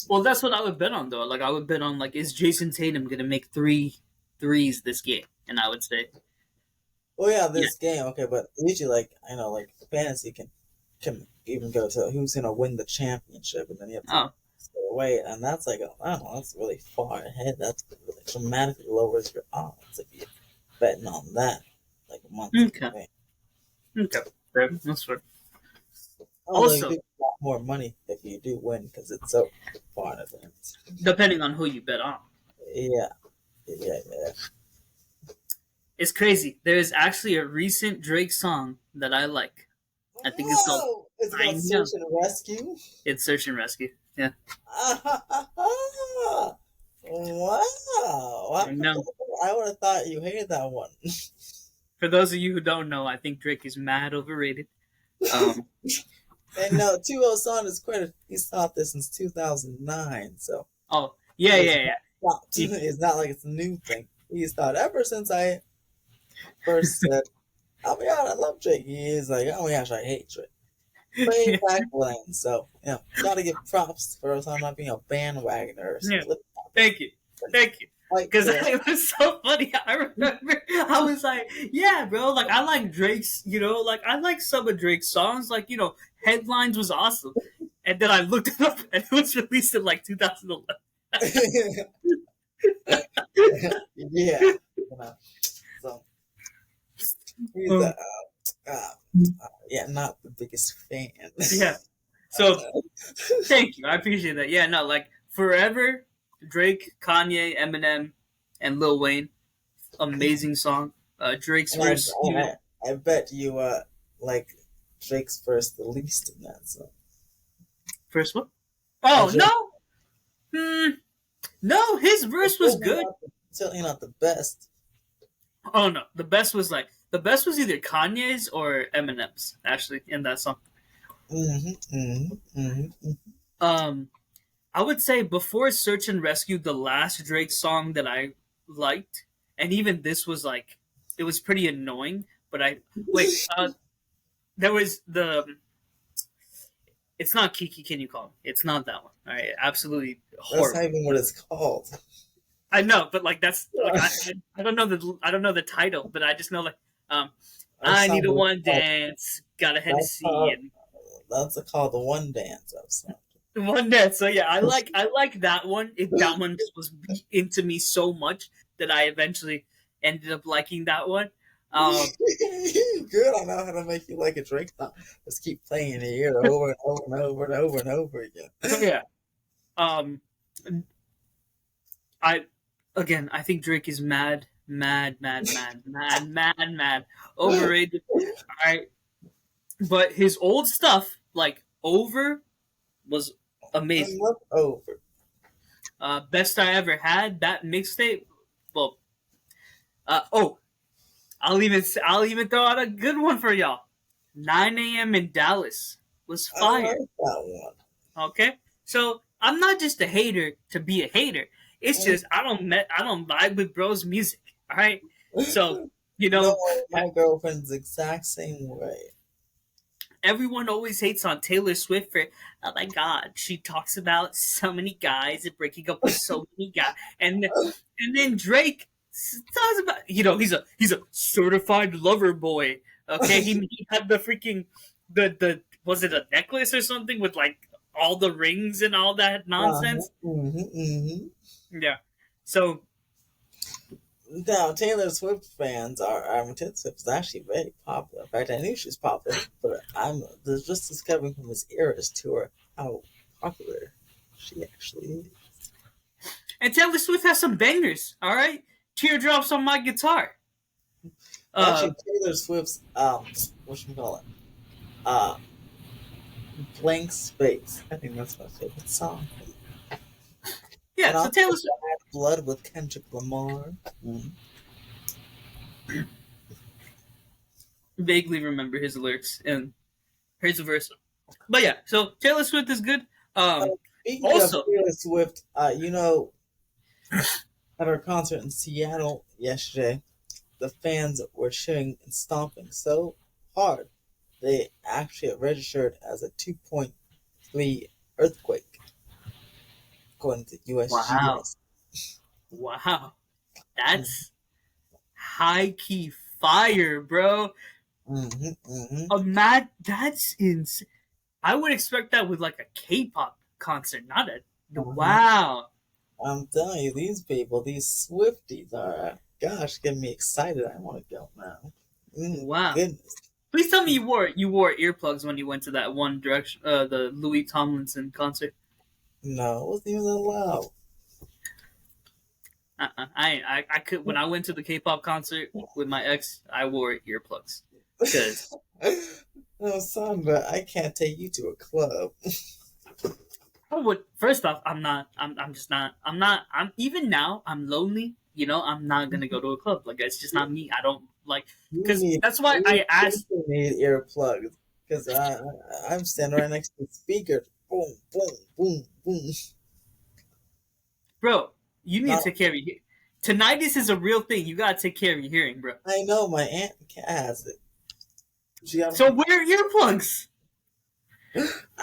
Well, that's what I would bet on though. Like I would bet on like is Jason Tatum gonna make three threes this game, and I would say Well, yeah, yeah. this game, okay, but usually, like I know, like fantasy can even go to who's gonna win the championship, and then you have to Oh, stay away, and that's like I don't know, that's really far ahead. That's really dramatically lowers your odds if you're betting on that like a month in okay, advance. okay, fair. That's fair. Although you do Also, get a lot more money if you do win because it's so far in advance. depending on who you bet on, Yeah, yeah. it's crazy. There is actually a recent Drake song that I like. I think it's called Whoa! It's "I called Know." Search and Rescue. It's Search and Rescue. Yeah, Wow! I know. I would have thought you hated that one. For those of you who don't know, I think Drake is mad overrated. Um, And no, 2 Son is credit. He's thought this since 2009, so oh yeah, it's yeah, yeah. not, He- it's not like it's a new thing. He's thought ever since I first said, "Oh my god, I love Drake." He is like, "Oh my gosh, I hate Drake." Way back when, so gotta give props for us on not being a bandwagoner or yeah. split Thank you, thank you. like Because this. it was so funny. I remember I was like, yeah, bro. Like I like Drake's. Like I like some of Drake's songs. Like Headlines was awesome. And then I looked it up, and it was released in like 2011. Yeah, so he's uh, not the biggest fan. Yeah. So thank you. I appreciate that. Yeah, no, like Forever, Drake, Kanye, Eminem, and Lil Wayne. Amazing song. Drake's And verse. I bet you like Drake's verse the least in that song. First one? I Oh, just, no. No, his verse was good. Certainly not the best. Oh, no. The best was either Kanye's or Eminem's, actually, in that song. Um, I would say before Search and Rescue, the last Drake song that I liked, and even this was like, it was pretty annoying, but there was it's not Kiki, Can You Call Me? It's not that one. All right, absolutely That's horrible. not even what it's called. I know, but like that's like I don't know the title, but I just know like I need a one dance, got a Hennessy and That's called the One Dance of something. one dance. So yeah, I like that one. That one just was into me so much that I eventually ended up liking that one. Good, I know how to make you like a Drake song. Just keep playing it here over and over and over and over and over again. So yeah, um, I think Drake is mad, overrated. All right, but his old stuff like Over was I amazing. love over. Best I ever had that mixtape. Well, oh, I'll even throw out a good one for y'all. 9 a.m. in Dallas was I fire. like that one. Okay, so I'm not just a hater to be a hater. It's just I don't vibe with bro's music. All right, so You No, know, my girlfriend's the exact same way. everyone always hates on Taylor Swift for, oh my god, she talks about so many guys and breaking up with so many guys, and then Drake talks about, he's a certified lover boy. Okay, he had the freaking the was it a necklace or something with like all the rings and all that nonsense? Mm-hmm. Yeah, so Now, Taylor Swift fans Taylor Swift is actually very popular. In fact, I knew she was popular, but I'm just discovering from this Eras tour how popular she actually is. and Taylor Swift has some bangers. All right, teardrops on my guitar. Uh, Actually, Taylor Swift's whatchamacallit, uh, Blank Space. I think that's my favorite song. And yeah, so also Taylor Swift. Bad Blood with Kendrick Lamar. Mm. Vaguely remember his lyrics and his verse. But yeah, so Taylor Swift is good. Speaking of Also, Taylor Swift, at our concert in Seattle yesterday, the fans were cheering and stomping so hard they actually registered as a 2.3 earthquake, according to wow, USGS. wow, that's high key fire, bro. Mm-hmm, mm-hmm. That's insane. I would expect that with like a K-pop concert, not a. Uh-huh. Wow, I'm telling you, these people, these Swifties are, gosh, getting me excited. I want to go now. wow. Goodness. Please tell me you wore earplugs when you went to that One Direction, the Louis Tomlinson concert. No, it wasn't even allowed. I could when I went to the K-pop concert with my ex, I wore earplugs because No, son, but I can't take you to a club. I would. First off, I'm not. I'm just not. I'm not. I'm even now. I'm lonely. I'm not gonna go to a club. Like it's just not me. I don't like You because need, that's why you I asked, need earplugs because I'm standing right next to the speaker. Boom, boom, boom, boom. bro. You need Not, to take care of your. Tinnitus is a real thing. You gotta take care of your hearing, bro. I know my aunt has it. She got So wear earplugs.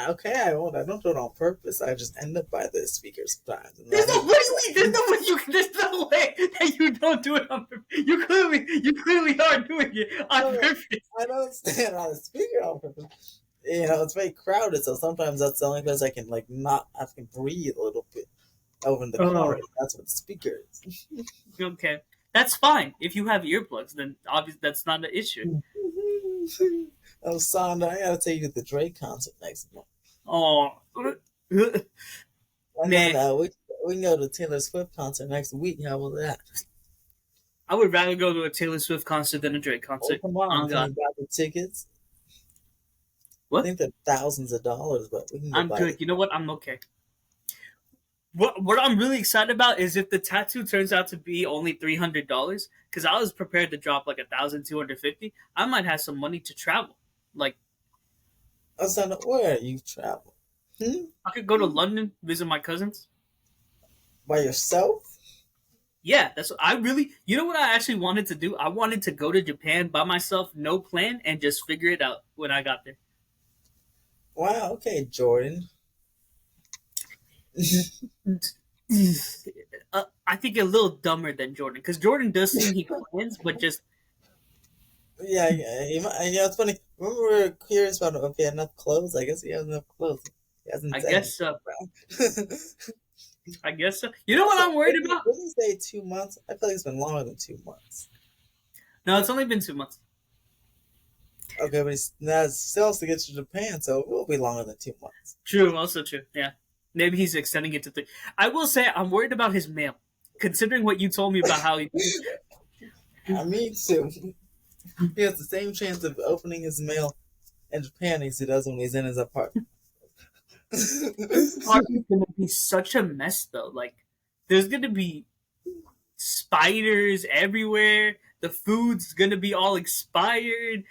okay. I won't. I don't do it on purpose. I just end up by the speaker sometimes. And There's I no need, way. There's no way that you don't do it on purpose. You clearly are doing it on purpose. I don't stand on the speaker on purpose. It's very crowded, so sometimes that's the only place I can not. I can breathe a little bit over in the Oh, corner. That's what the speaker is. okay. That's fine. If you have earplugs, then obviously that's not an issue. Oh, Sonda, I gotta take you to the Drake concert next month. Oh, And nah. then we can go to Taylor Swift concert next week. How about that? I would rather go to a Taylor Swift concert than a Drake Oh, concert. come on. Oh Can you God, buy the tickets? I what? think they're thousands of dollars, but we can go I'm buy good. the. You know what? I'm okay. What I'm really excited about is if the tattoo turns out to be only $300, because I was prepared to drop like 1,250. I might have some money to travel. Like Oh, Sonda, where you travel? Hmm? I could go to London, visit my cousins. By yourself? Yeah, that's what I really. You know what I actually wanted to do? I wanted to go to Japan by myself, no plan, and just figure it out when I got there. Wow. Okay, Jordan. I think a little dumber than Jordan because Jordan does seem he plans, but just Yeah, it's funny. Remember we were curious about if he had enough clothes? I guess he has enough clothes. He hasn't I said guess so. anything. I guess so. You know what I'm worried about? Didn't he say 2 months? I feel like it's been longer than 2 months. No, it's only been 2 months. Okay, but now still has to get to Japan, so it will be longer than 2 months. True, also true. Yeah, maybe he's extending it to 3. I will say I'm worried about his mail, considering what you told me about how he. I mean, too. He has the same chance of opening his mail in Japan as he does when he's in his apartment. His party's gonna be such a mess, though. Like, there's gonna be spiders everywhere. The food's gonna be all expired.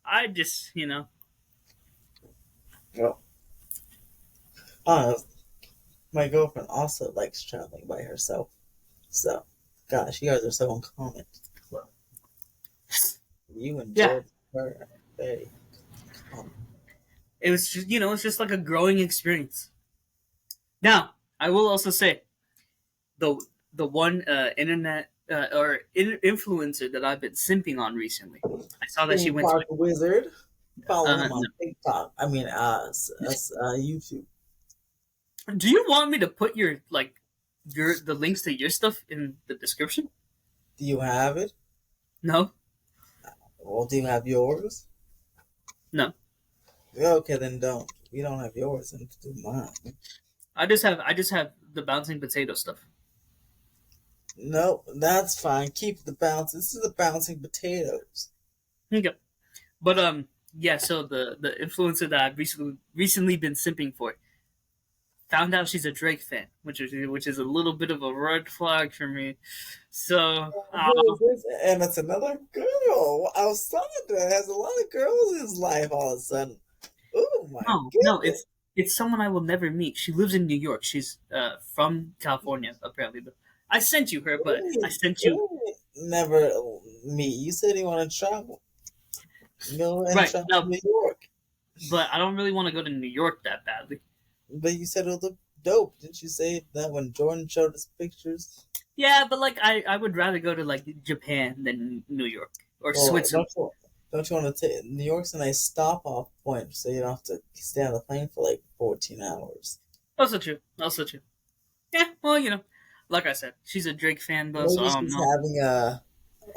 I just. Well, uh, my girlfriend also likes traveling by herself. So, gosh, you guys are so uncommon. You Yeah, enjoyed her. Hey, come it was just it's just like a growing experience. Now, I will also say the the one internet influencer that I've been simping on recently. I saw that she on. went to Park Wizard. Follow him on no. TikTok. I mean, YouTube. Do you want me to put your the links to your stuff in the description? Do you have it? No, Well, do you have yours? no. Yeah, okay, then don't. You don't have yours, and do mine. I just have the bouncing potato stuff. No, that's fine. Keep the bounce. This is the bouncing potatoes. Okay, but yeah. So the influencer that I've recently been simping for found out she's a Drake fan, which is a little bit of a red flag for me. So Who is this? And it's another girl. Osandha has a lot of girls in his life all of a sudden. Oh my no, goodness. it's someone I will never meet. She lives in New York. She's from California apparently. But I sent you her, but I sent you Never meet. You said you want to travel. Go and right travel to now, New York. but I don't really want to go to New York that badly. But you said it would look dope. Didn't you say that when Jordan showed us pictures? Yeah, but like I would rather go to like Japan than New York or Well, Switzerland. don't you want to take New York's a nice stop off point, so you don't have to stay on the plane for like 14 hours. Also true. Also true. Yeah, well, like I said, she's a Drake fan though, so Maybe I don't she's know. having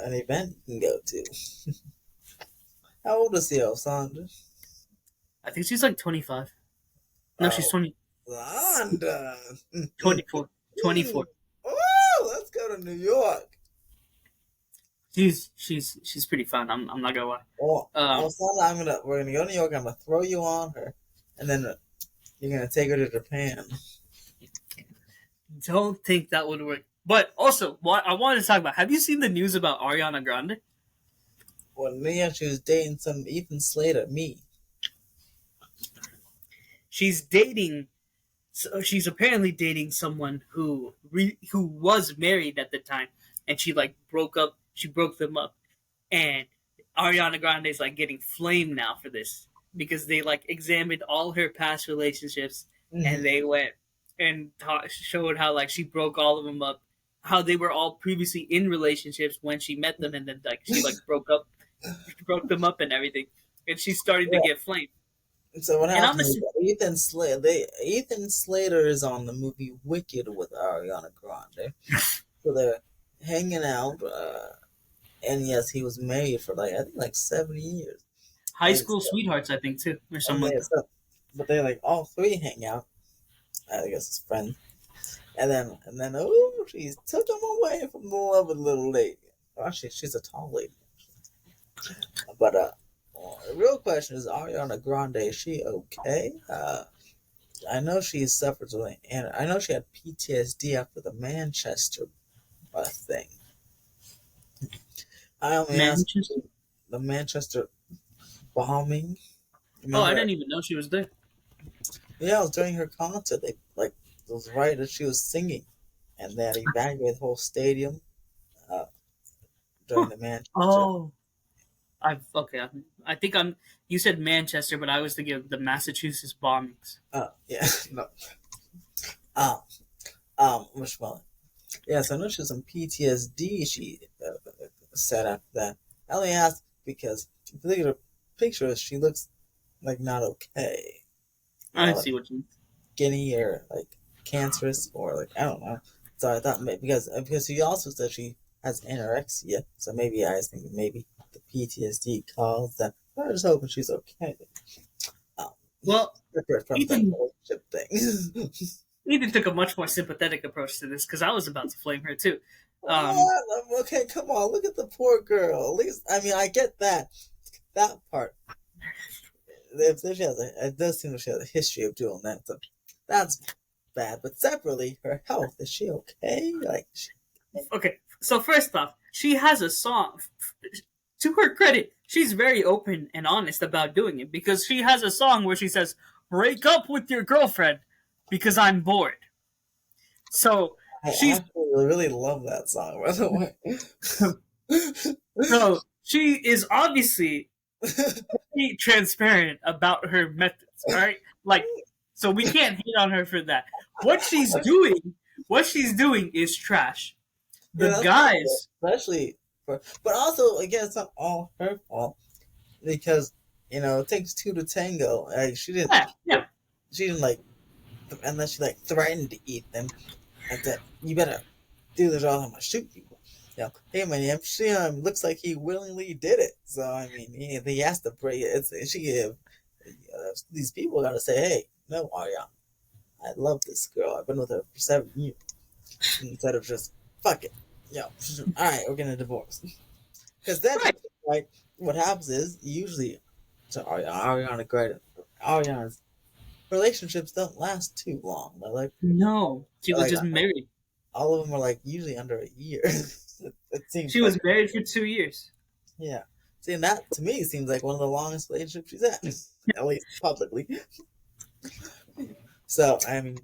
an event you can go to. How old is the Sandra? I think she's like 25. No, she's Oh, 20, Sandra. 24. 24. Oh, let's go to New York. She's pretty fun. I'm not gonna lie. Oh, Sandra, we're gonna go to New York. I'm gonna throw you on her, and then you're gonna take her to Japan. Don't think that would work. But also, what I wanted to talk about. Have you seen the news about Ariana Grande? Well, yeah, she was dating some Ethan Slater, me. She's dating. So she's apparently dating someone who was married at the time, and she like broke up. She broke them up, and Ariana Grande is like getting flamed now for this because they like examined all her past relationships, Mm-hmm. and they went and showed how like she broke all of them up, how they were all previously in relationships when she met them, and then like she like broke them up and everything, and she's starting to get flamed. So what And I'm happened is a, that Ethan Slater is on the movie Wicked with Ariana Grande. So they're hanging out, and yes, he was married for like I think like 7 years. high And school sweethearts, I think too, or and something like that. but they like all three hang out. I guess it's friends. And then oh, she took him away from the lovely little lady. Actually, she's a tall lady. But the real question is Ariana Grande, is she okay? I know she suffered with, and I know she had PTSD after the Manchester thing. I only asked Manchester. the Manchester bombing. Oh, I Remember? didn't even know she was there. Yeah, it was during her concert. They like it was right as she was singing, and they had evacuated the whole stadium uh, during Huh. the Manchester. Oh, I think I'm. You said Manchester, but I was thinking of the Massachusetts bombings. Yeah, no. Um, which one? Yes, I know she was in PTSD. She said after that. I only asked because if you look at her pictures, she looks like not okay. I Like see what you mean. skinny or like cancerous or like I don't know. So I thought because she also said she has anorexia, so maybe I was thinking maybe the PTSD caused that. I was hoping she's okay. Um, Well, separate from the Ethan relationship thing. Ethan took a much more sympathetic approach to this because I was about to flame her too. Um, What? Okay, come on. Look at the poor girl. At least, I mean, I get that part. If she has it does seem that she has a history of doing that. So that's bad. But separately, her health is she okay? Like, okay, so first off, she has a song. To her credit, she's very open and honest about doing it because she has a song where she says, "Break up with your girlfriend because I'm bored." I She's actually really love that song. By the way, so she is obviously transparent about her methods. All right, like so we can't hate on her for that. What she's doing, what she's doing is trash. The Yeah, that's not good, guys, especially for. But also, again, it's not all her fault because it takes two to tango. Like yeah, yeah, she didn't like, unless she like threatened to eat them. Like that, you better do this or else I'm gonna shoot you. Hey man, she looks like he willingly did it. So I mean, he has to pray. These people gotta say, hey, no, Ariana, I love this girl. I've been with her for 7 years. Instead of just fuck it, all right, we're gonna divorce. Because then, right. like, what happens is usually, so Ariana Grande, Ariana's relationships don't last too long. No, she was Like just married. all of them are like usually under a year. It seems She like was married for 2 years. yeah. See, and that to me seems like one of the longest relationships she's had, at least publicly. So I mean,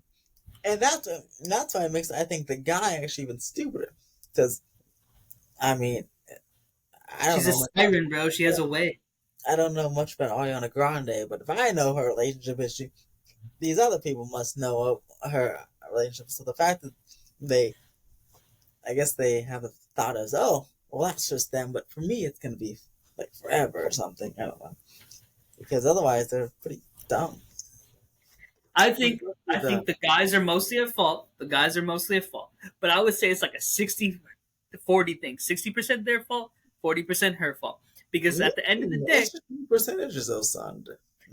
and that's why it makes I think the guy actually even stupider because I mean I don't She's a know much. siren, bro. She has a way. I don't know much about Ariana Grande, but if I know her relationship history, these other people must know of her relationship. So the fact that they, I guess they have the thought as, oh, well, that's just them, but for me, it's gonna be like forever or something. I don't know, because otherwise they're pretty dumb. I Pretty think I dumb. think the guys are mostly at fault. The guys are mostly at fault. But I would say it's like a 60-40 thing. 60% their fault, 40% her fault. Because Yeah, at the end of the day, it's just percentages, though, son.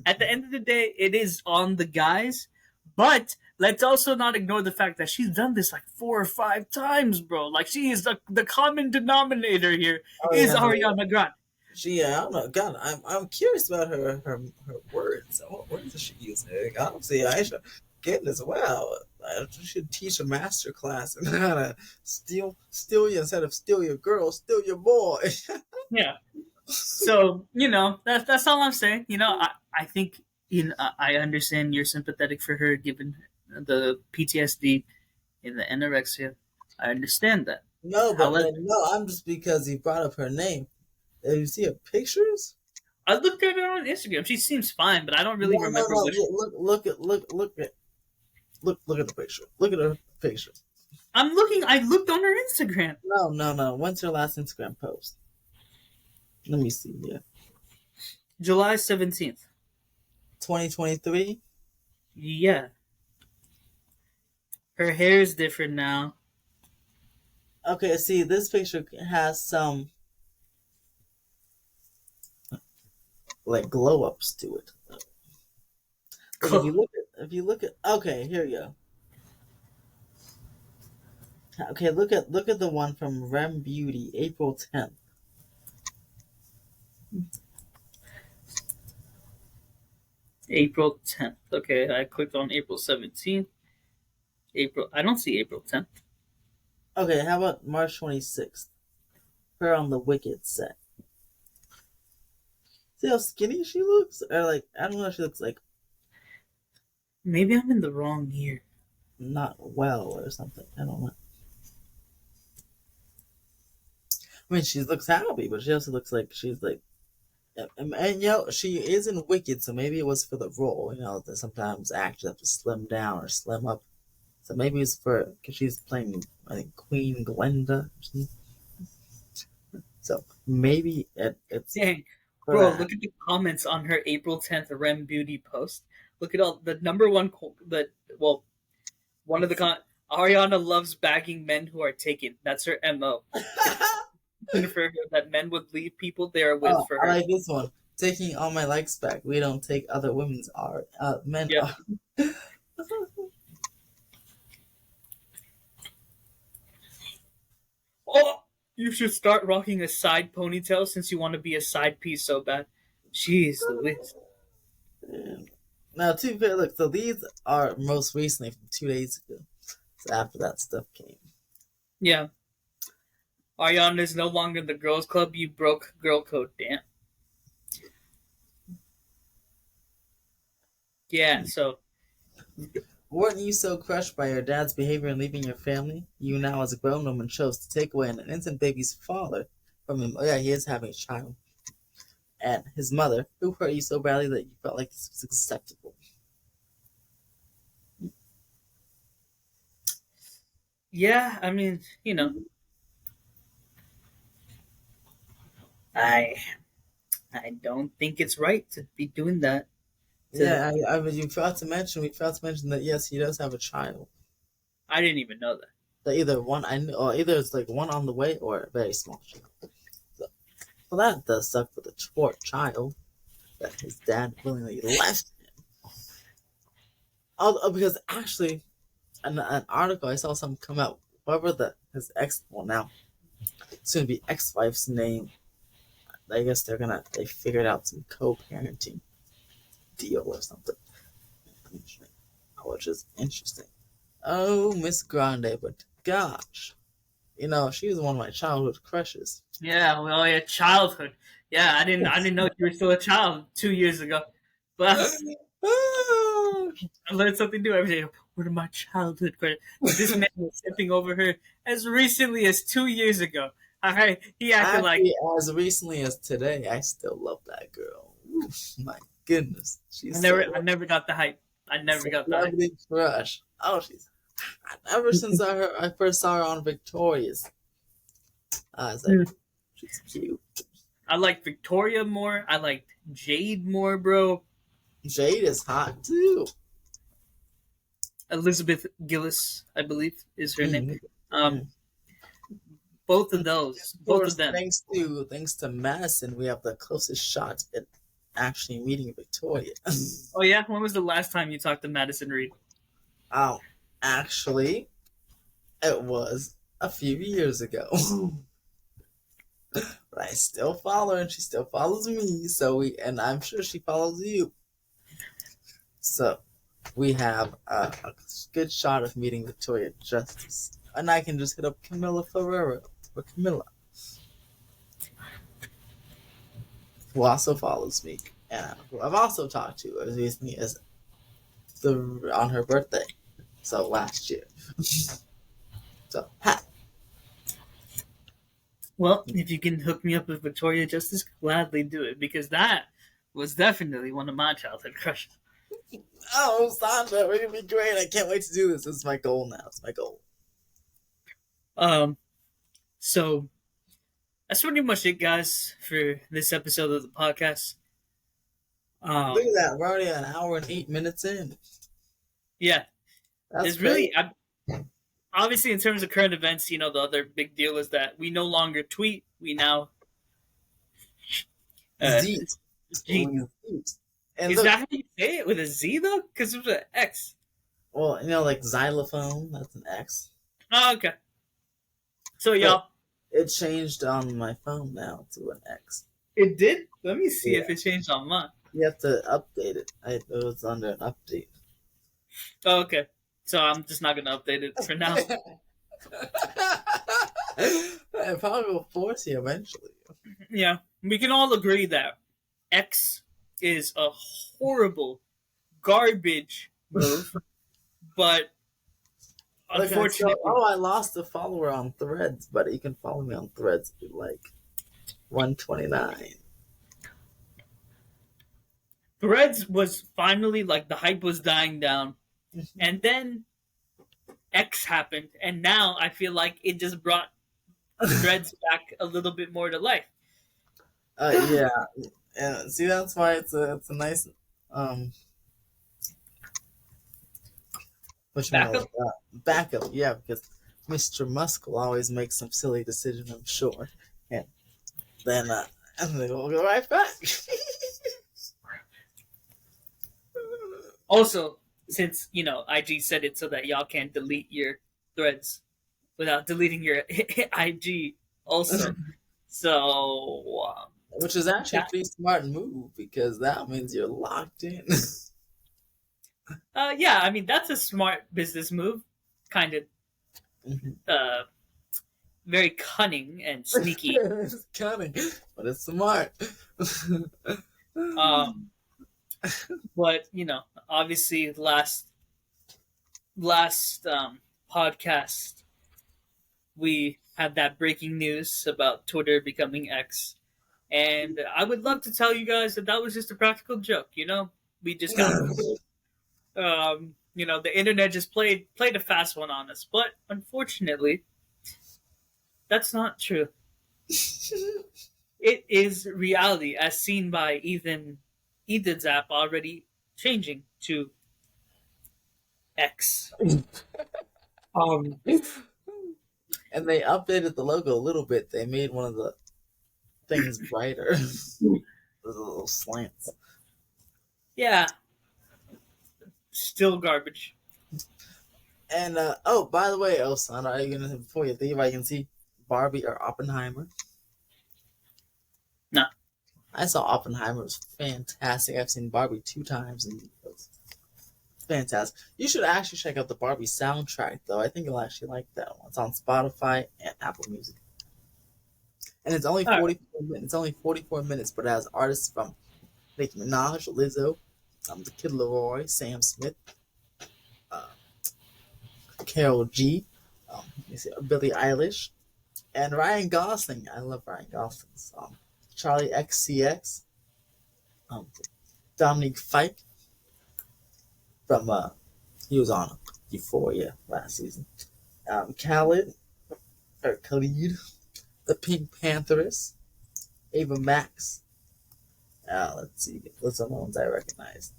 at the end of the day, it is on the guys. But let's also not ignore the fact that she's done this like 4 or 5 times, bro. Like she is the common denominator here Oh is yeah, Ariana Grande. I don't know. God, I'm curious about her words. What words does she use? Honestly, I should get as well. I should teach a master class on how to steal you instead of steal your girl, steal your boy. Yeah. So that's all I'm saying. I think I understand you're sympathetic for her given the PTSD and the anorexia. I understand that. No, but However, no, I'm just because he brought up her name. Did you see her pictures? I looked at her on Instagram. She seems fine, but I don't really remember No. what. Look at the picture. Look at her picture. I'm looking. I looked on her Instagram. No. When's her last Instagram post? Let me see. Yeah, July 17th. 2023. Yeah, her hair is different now. Okay, see, this picture has some like glow ups to it. Like if you look at okay, here you go. Okay, look at the one from Rem Beauty, April 10th. April 10th. Okay, I clicked on April 17th. April. I don't see April 10th. Okay, how about March 26th? Her on the Wicked set. See how skinny she looks? Or like I don't know, she looks like Maybe I'm in the wrong year. not well or something. I don't know. I mean, she looks happy, but she also looks like she's like, and she is in Wicked, so maybe it was for the role. That sometimes actors have to slim down or slim up, so maybe it's for because she's playing, I think, Queen Glenda. Or something. So maybe it's Dang, for bro! that. Look at the comments on her April 10th Rem Beauty post. Look at all the number one. One of the Ariana loves bagging men who are taken. That's her mo. For her that men would leave people they are with Oh, for I her. like this one. Taking all my likes back. We don't take other women's art. Men Yeah. are. Oh, you should start rocking a side ponytail since you want to be a side piece so bad. Jeez Louise. Now, to be fair, look, so these are most recently from 2 days ago. So after that stuff came. Yeah. Ariana is no longer in the girls' club. You broke girl code. Damn. Yeah. So Weren't you so crushed by your dad's behavior in leaving your family? You now, as a grown woman, chose to take away an innocent baby's father from him. Oh yeah, he is having a child, and his mother, who hurt you so badly that you felt like this was acceptable. Yeah, I mean, I I don't think it's right to be doing that. To Yeah, I mean, we forgot to mention that yes, he does have a child. I didn't even know that. That either one I know, or either it's like one on the way or a very small child. So, well, that does suck for the poor child that his dad willingly left him. Because actually, an article I saw some come out. Whoever his ex, well now soon to be ex-wife's name. I guess they figured out some co-parenting deal or something, which is interesting. Oh, Miss Grande, but gosh, she was one of my childhood crushes. Yeah, well, yeah, childhood. Yeah, I didn't know you were still a child 2 years ago. But Oh, I learned something new every day. What are my childhood credits? This man was stepping over her as recently as 2 years ago. All right, he acted like actually, as recently as today, I still love that girl. Oof, my goodness, I she's never, so I never got the hype. I never got the hype. celebrity crush. Oh, she's ever since I first saw her on Victorious, I was like, she's cute. I like Victoria more. I like Jade more, bro. Jade is hot too. Elizabeth Gillis, I believe, is her name. Mhm. Both of those, Of both course, of them. thanks to Madison, we have the closest shot at actually meeting Victoria. Oh yeah, when was the last time you talked to Madison Reed? Oh, actually, it was a few years ago. But I still follow her, and she still follows me. And I'm sure she follows you. So we have a good shot of meeting Victoria Justice, and I can just hit up Camilla Ferreira or Camilla, who also follows me, and who I've also talked to as recently as on her birthday, so last year. So ha. Well, if you can hook me up with Victoria Justice, gladly do it because that was definitely one of my childhood crushes. Oh, Osandha, we're gonna be great. I can't wait to do this. This is my goal now. It's my goal. So that's pretty much it, guys, for this episode of the podcast. Look at that. We're already an hour and 8 minutes in. Yeah, That's it's really great. obviously in terms of current events. The other big deal is that we no longer tweet. We now Zeet. G. And Is look, that how you say it with a Z though? Because it was an X. well, like xylophone, that's an X. Oh, okay. So But y'all, it changed on my phone now to an X. it did. Let me see Yeah. if it changed on mine. You have to update it. It was under an update. Oh, okay. So I'm just not gonna update it for now. It probably will force you eventually. Yeah, we can all agree that X is a horrible, garbage move, but Look, unfortunately, I lost a follower on Threads, but you can follow me on Threads if you like. 129. Threads was finally like the hype was dying down, and then X happened, and now I feel like it just brought Threads back a little bit more to life. Yeah. See, that's why it's a nice Backup? Backup, yeah, because Mr. Musk will always make some silly decision, I'm sure, and then we'll go right back. Also, since IG said it so that y'all can't delete your Threads without deleting your IG, also. So, Which is actually a pretty smart move because that means you're locked in. yeah, I mean that's a smart business move, kind of, very cunning and sneaky. It's cunning, but it's smart. But obviously, last podcast we had that breaking news about Twitter becoming X. And I would love to tell you guys that that was just a practical joke. We just got the internet just played a fast one on us. But unfortunately, that's not true. It is reality, as seen by Ethan's app already changing to X. Um, And they updated the logo a little bit. They made one of the things brighter. Those little slants. yeah, still garbage. And oh, by the way, Osana, are you gonna before you think if I can see Barbie or Oppenheimer? No. I saw Oppenheimer. It was fantastic. I've seen Barbie 2 times and it was fantastic. You should actually check out the Barbie soundtrack though. I think you'll actually like that one. It's on Spotify and Apple Music. And it's only All right. 44 minutes. It's only 44 minutes, but it has artists from Nicki Minaj, Lizzo, The Kid Laroi, Sam Smith, uh, Carol G, Billie Eilish, and Ryan Gosling. I love Ryan Gosling's song. Charlie XCX, Dominique Fike from he was on Euphoria last season. Khaled, the Pink Pantheress, Ava Max. Let's see, what's some ones I recognize?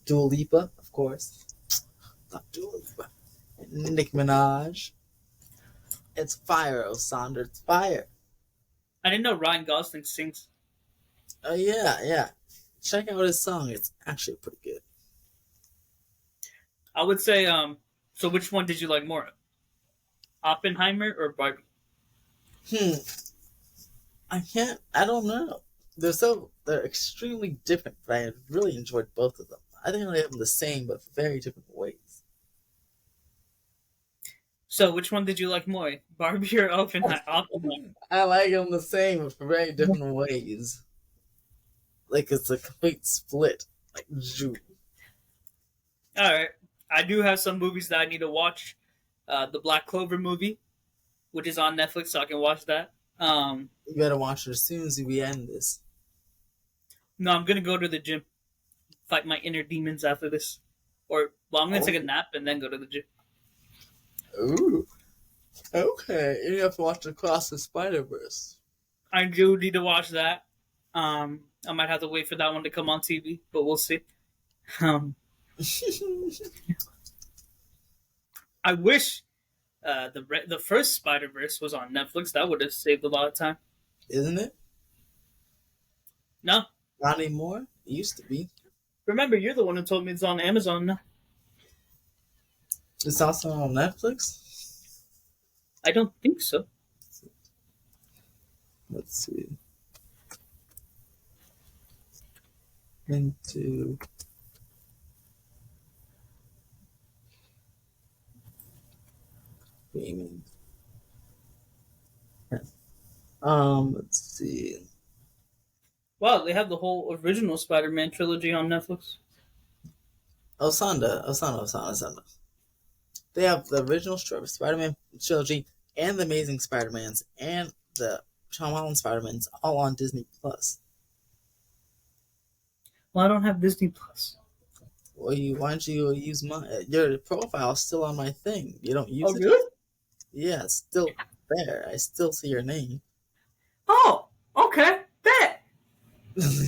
Dua Lipa, of course. Not Dua Lipa. Nicki Minaj. It's fire, Osandha. It's fire. I didn't know Ryan Gosling sings. Oh yeah. Check out his song. It's actually pretty good. I would say, so which one did you like more? Oppenheimer or Barbie? Hmm. I don't know. They're extremely different, but I really enjoyed both of them. I think I have them the same, but very different ways. So which one did you like more? Barbie or Oppenheimer? I like them the same, but for very different ways. Like it's a complete split. Like, Alright. I do have some movies that I need to watch. The Black Clover movie, which is on Netflix, so I can watch that. You better watch it as soon as we end this. No, I'm gonna go to the gym, fight my inner demons after this. I'm gonna take a nap and then go to the gym. Ooh. Okay. You have to watch Across the Spider-Verse. I do need to watch that. I might have to wait for that one to come on TV, but we'll see. I wish the first Spider Verse was on Netflix. That would have saved a lot of time. Isn't it? No, Not anymore. It used to be. remember you're the one who told me it's on Amazon now. It's also on Netflix. I don't think so. Let's see. Into gaming. Let's see. Wow, they have the whole original Spider-Man trilogy on Netflix. Osandha. They have the original Spider-Man trilogy and the Amazing Spider-Mans and the Tom Holland Spider-Mans all on Disney Plus. Well, I don't have Disney Plus. Well, why don't you use your profile is still on my thing. You don't use Oh, it? really? Yeah, it's still there. I still see your name. Oh, okay. Bet.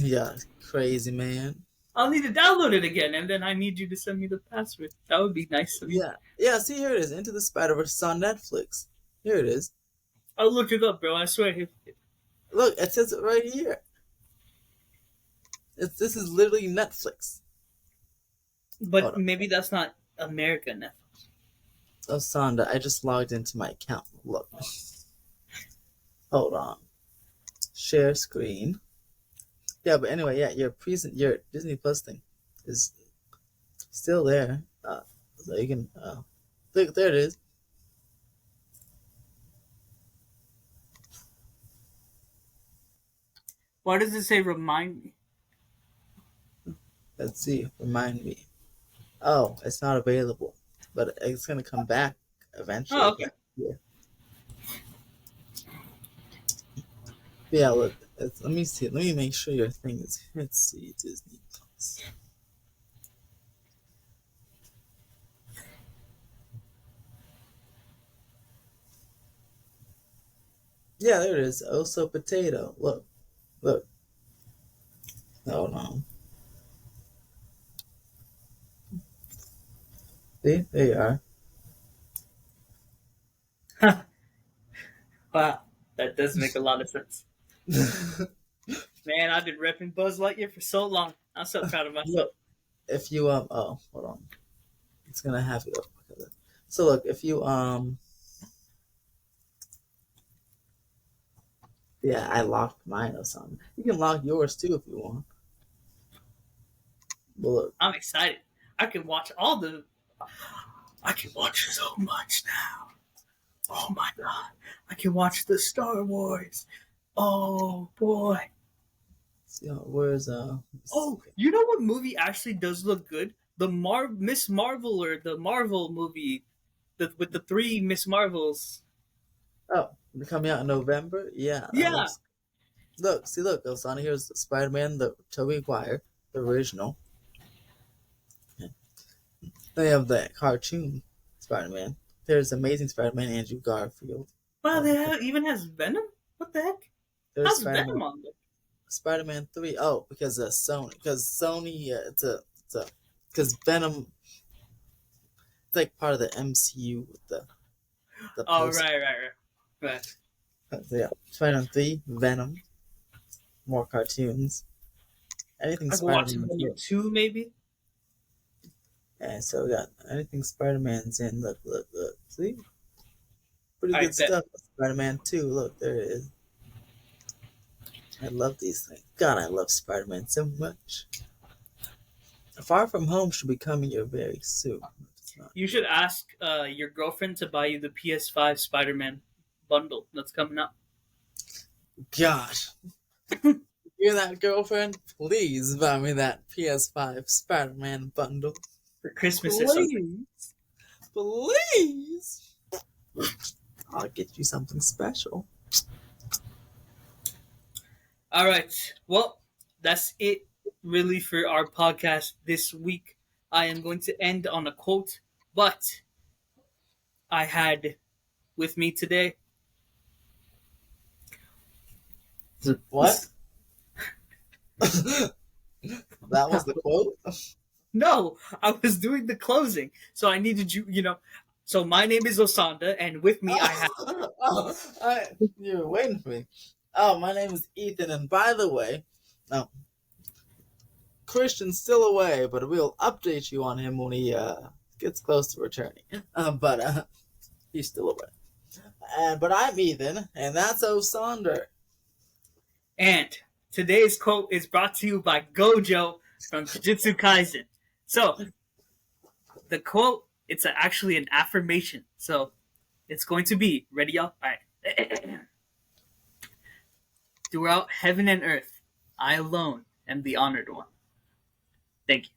Yeah, crazy man. I'll need to download it again, and then I need you to send me the password. That would be nice of you. Yeah. See, here it is. Into the Spider-Verse on Netflix. Here it is. I'll look it up, bro. I swear. Look, it says it right here. This is literally Netflix. But maybe that's not America Netflix. Osandha, I just logged into my account. Look. Hold on. Share screen. Yeah, but anyway, yeah, your Disney Plus thing is still there. So you can look, there it is. Why does it say remind me? Let's see. Remind me. Oh, it's not available, but it's gonna come back eventually. Oh, okay. Yeah. Yeah, look. Let me see. Let me make sure your thing is. Let's see. Disney Plus. Yeah, there it is. Oso Potato. Look. Look. Hold on. See? There you are. Wow, that does make a lot of sense. Man, I've been repping Buzz Lightyear for so long. I'm so proud of myself. Look. If you oh, hold on. It's gonna have you. So look, if you yeah, I locked mine or something. You can lock yours too if you want. But look, I'm excited. I can watch all the. I can watch so much now. Oh my god. I can watch the Star Wars. Oh boy. see, where's Oh, you know what movie actually does look good? The Miss Marvel or the Marvel movie with the three Miss Marvels. oh, they're coming out in November. Yeah, that Yeah. looks. Look, see, look, Osana. Here's Spider-Man, the Tobey Maguire, the original. They have the cartoon Spider-Man. There's Amazing Spider-Man, Andrew Garfield. Wow, Um, even has Venom? What the heck? there's How's Spider-Man, Venom on there? Spider-Man 3. Oh, because Sony, because Venom, it's like part of the MCU with the Oh, post. right. So yeah, Spider-Man 3, Venom, more cartoons. Anything I could watch Spider-Man. Venom 2 maybe. Yeah, so we got anything Spider-Man's in. Look, look, look. See? Pretty I good bet. stuff. Spider-Man 2. Look, there it is. I love these things. God, I love Spider-Man so much. Far From Home should be coming here very soon. It's not. You should ask your girlfriend to buy you the PS5 Spider-Man bundle that's coming out Gosh. You're that girlfriend? Please buy me that PS5 Spider-Man bundle. for Christmas or something. Please. Please. I'll get you something special. All right. Well, that's it really for our podcast this week. I am going to end on a quote, but I had with me today. What? That was the quote? No, I was doing the closing, so I needed you. So my name is Osandha, and with me I have. You were waiting for me. Oh, my name is Ethan, and by the way, no, Christian's still away, but we'll update you on him when he gets close to returning. But he's still away. But I'm Ethan, and that's Osandha. And today's quote is brought to you by Gojo from Jujutsu Kaisen. So the quote, it's actually an affirmation. So it's going to be ready, y'all. All right. Throughout heaven and earth, I alone am the honored one. Thank you.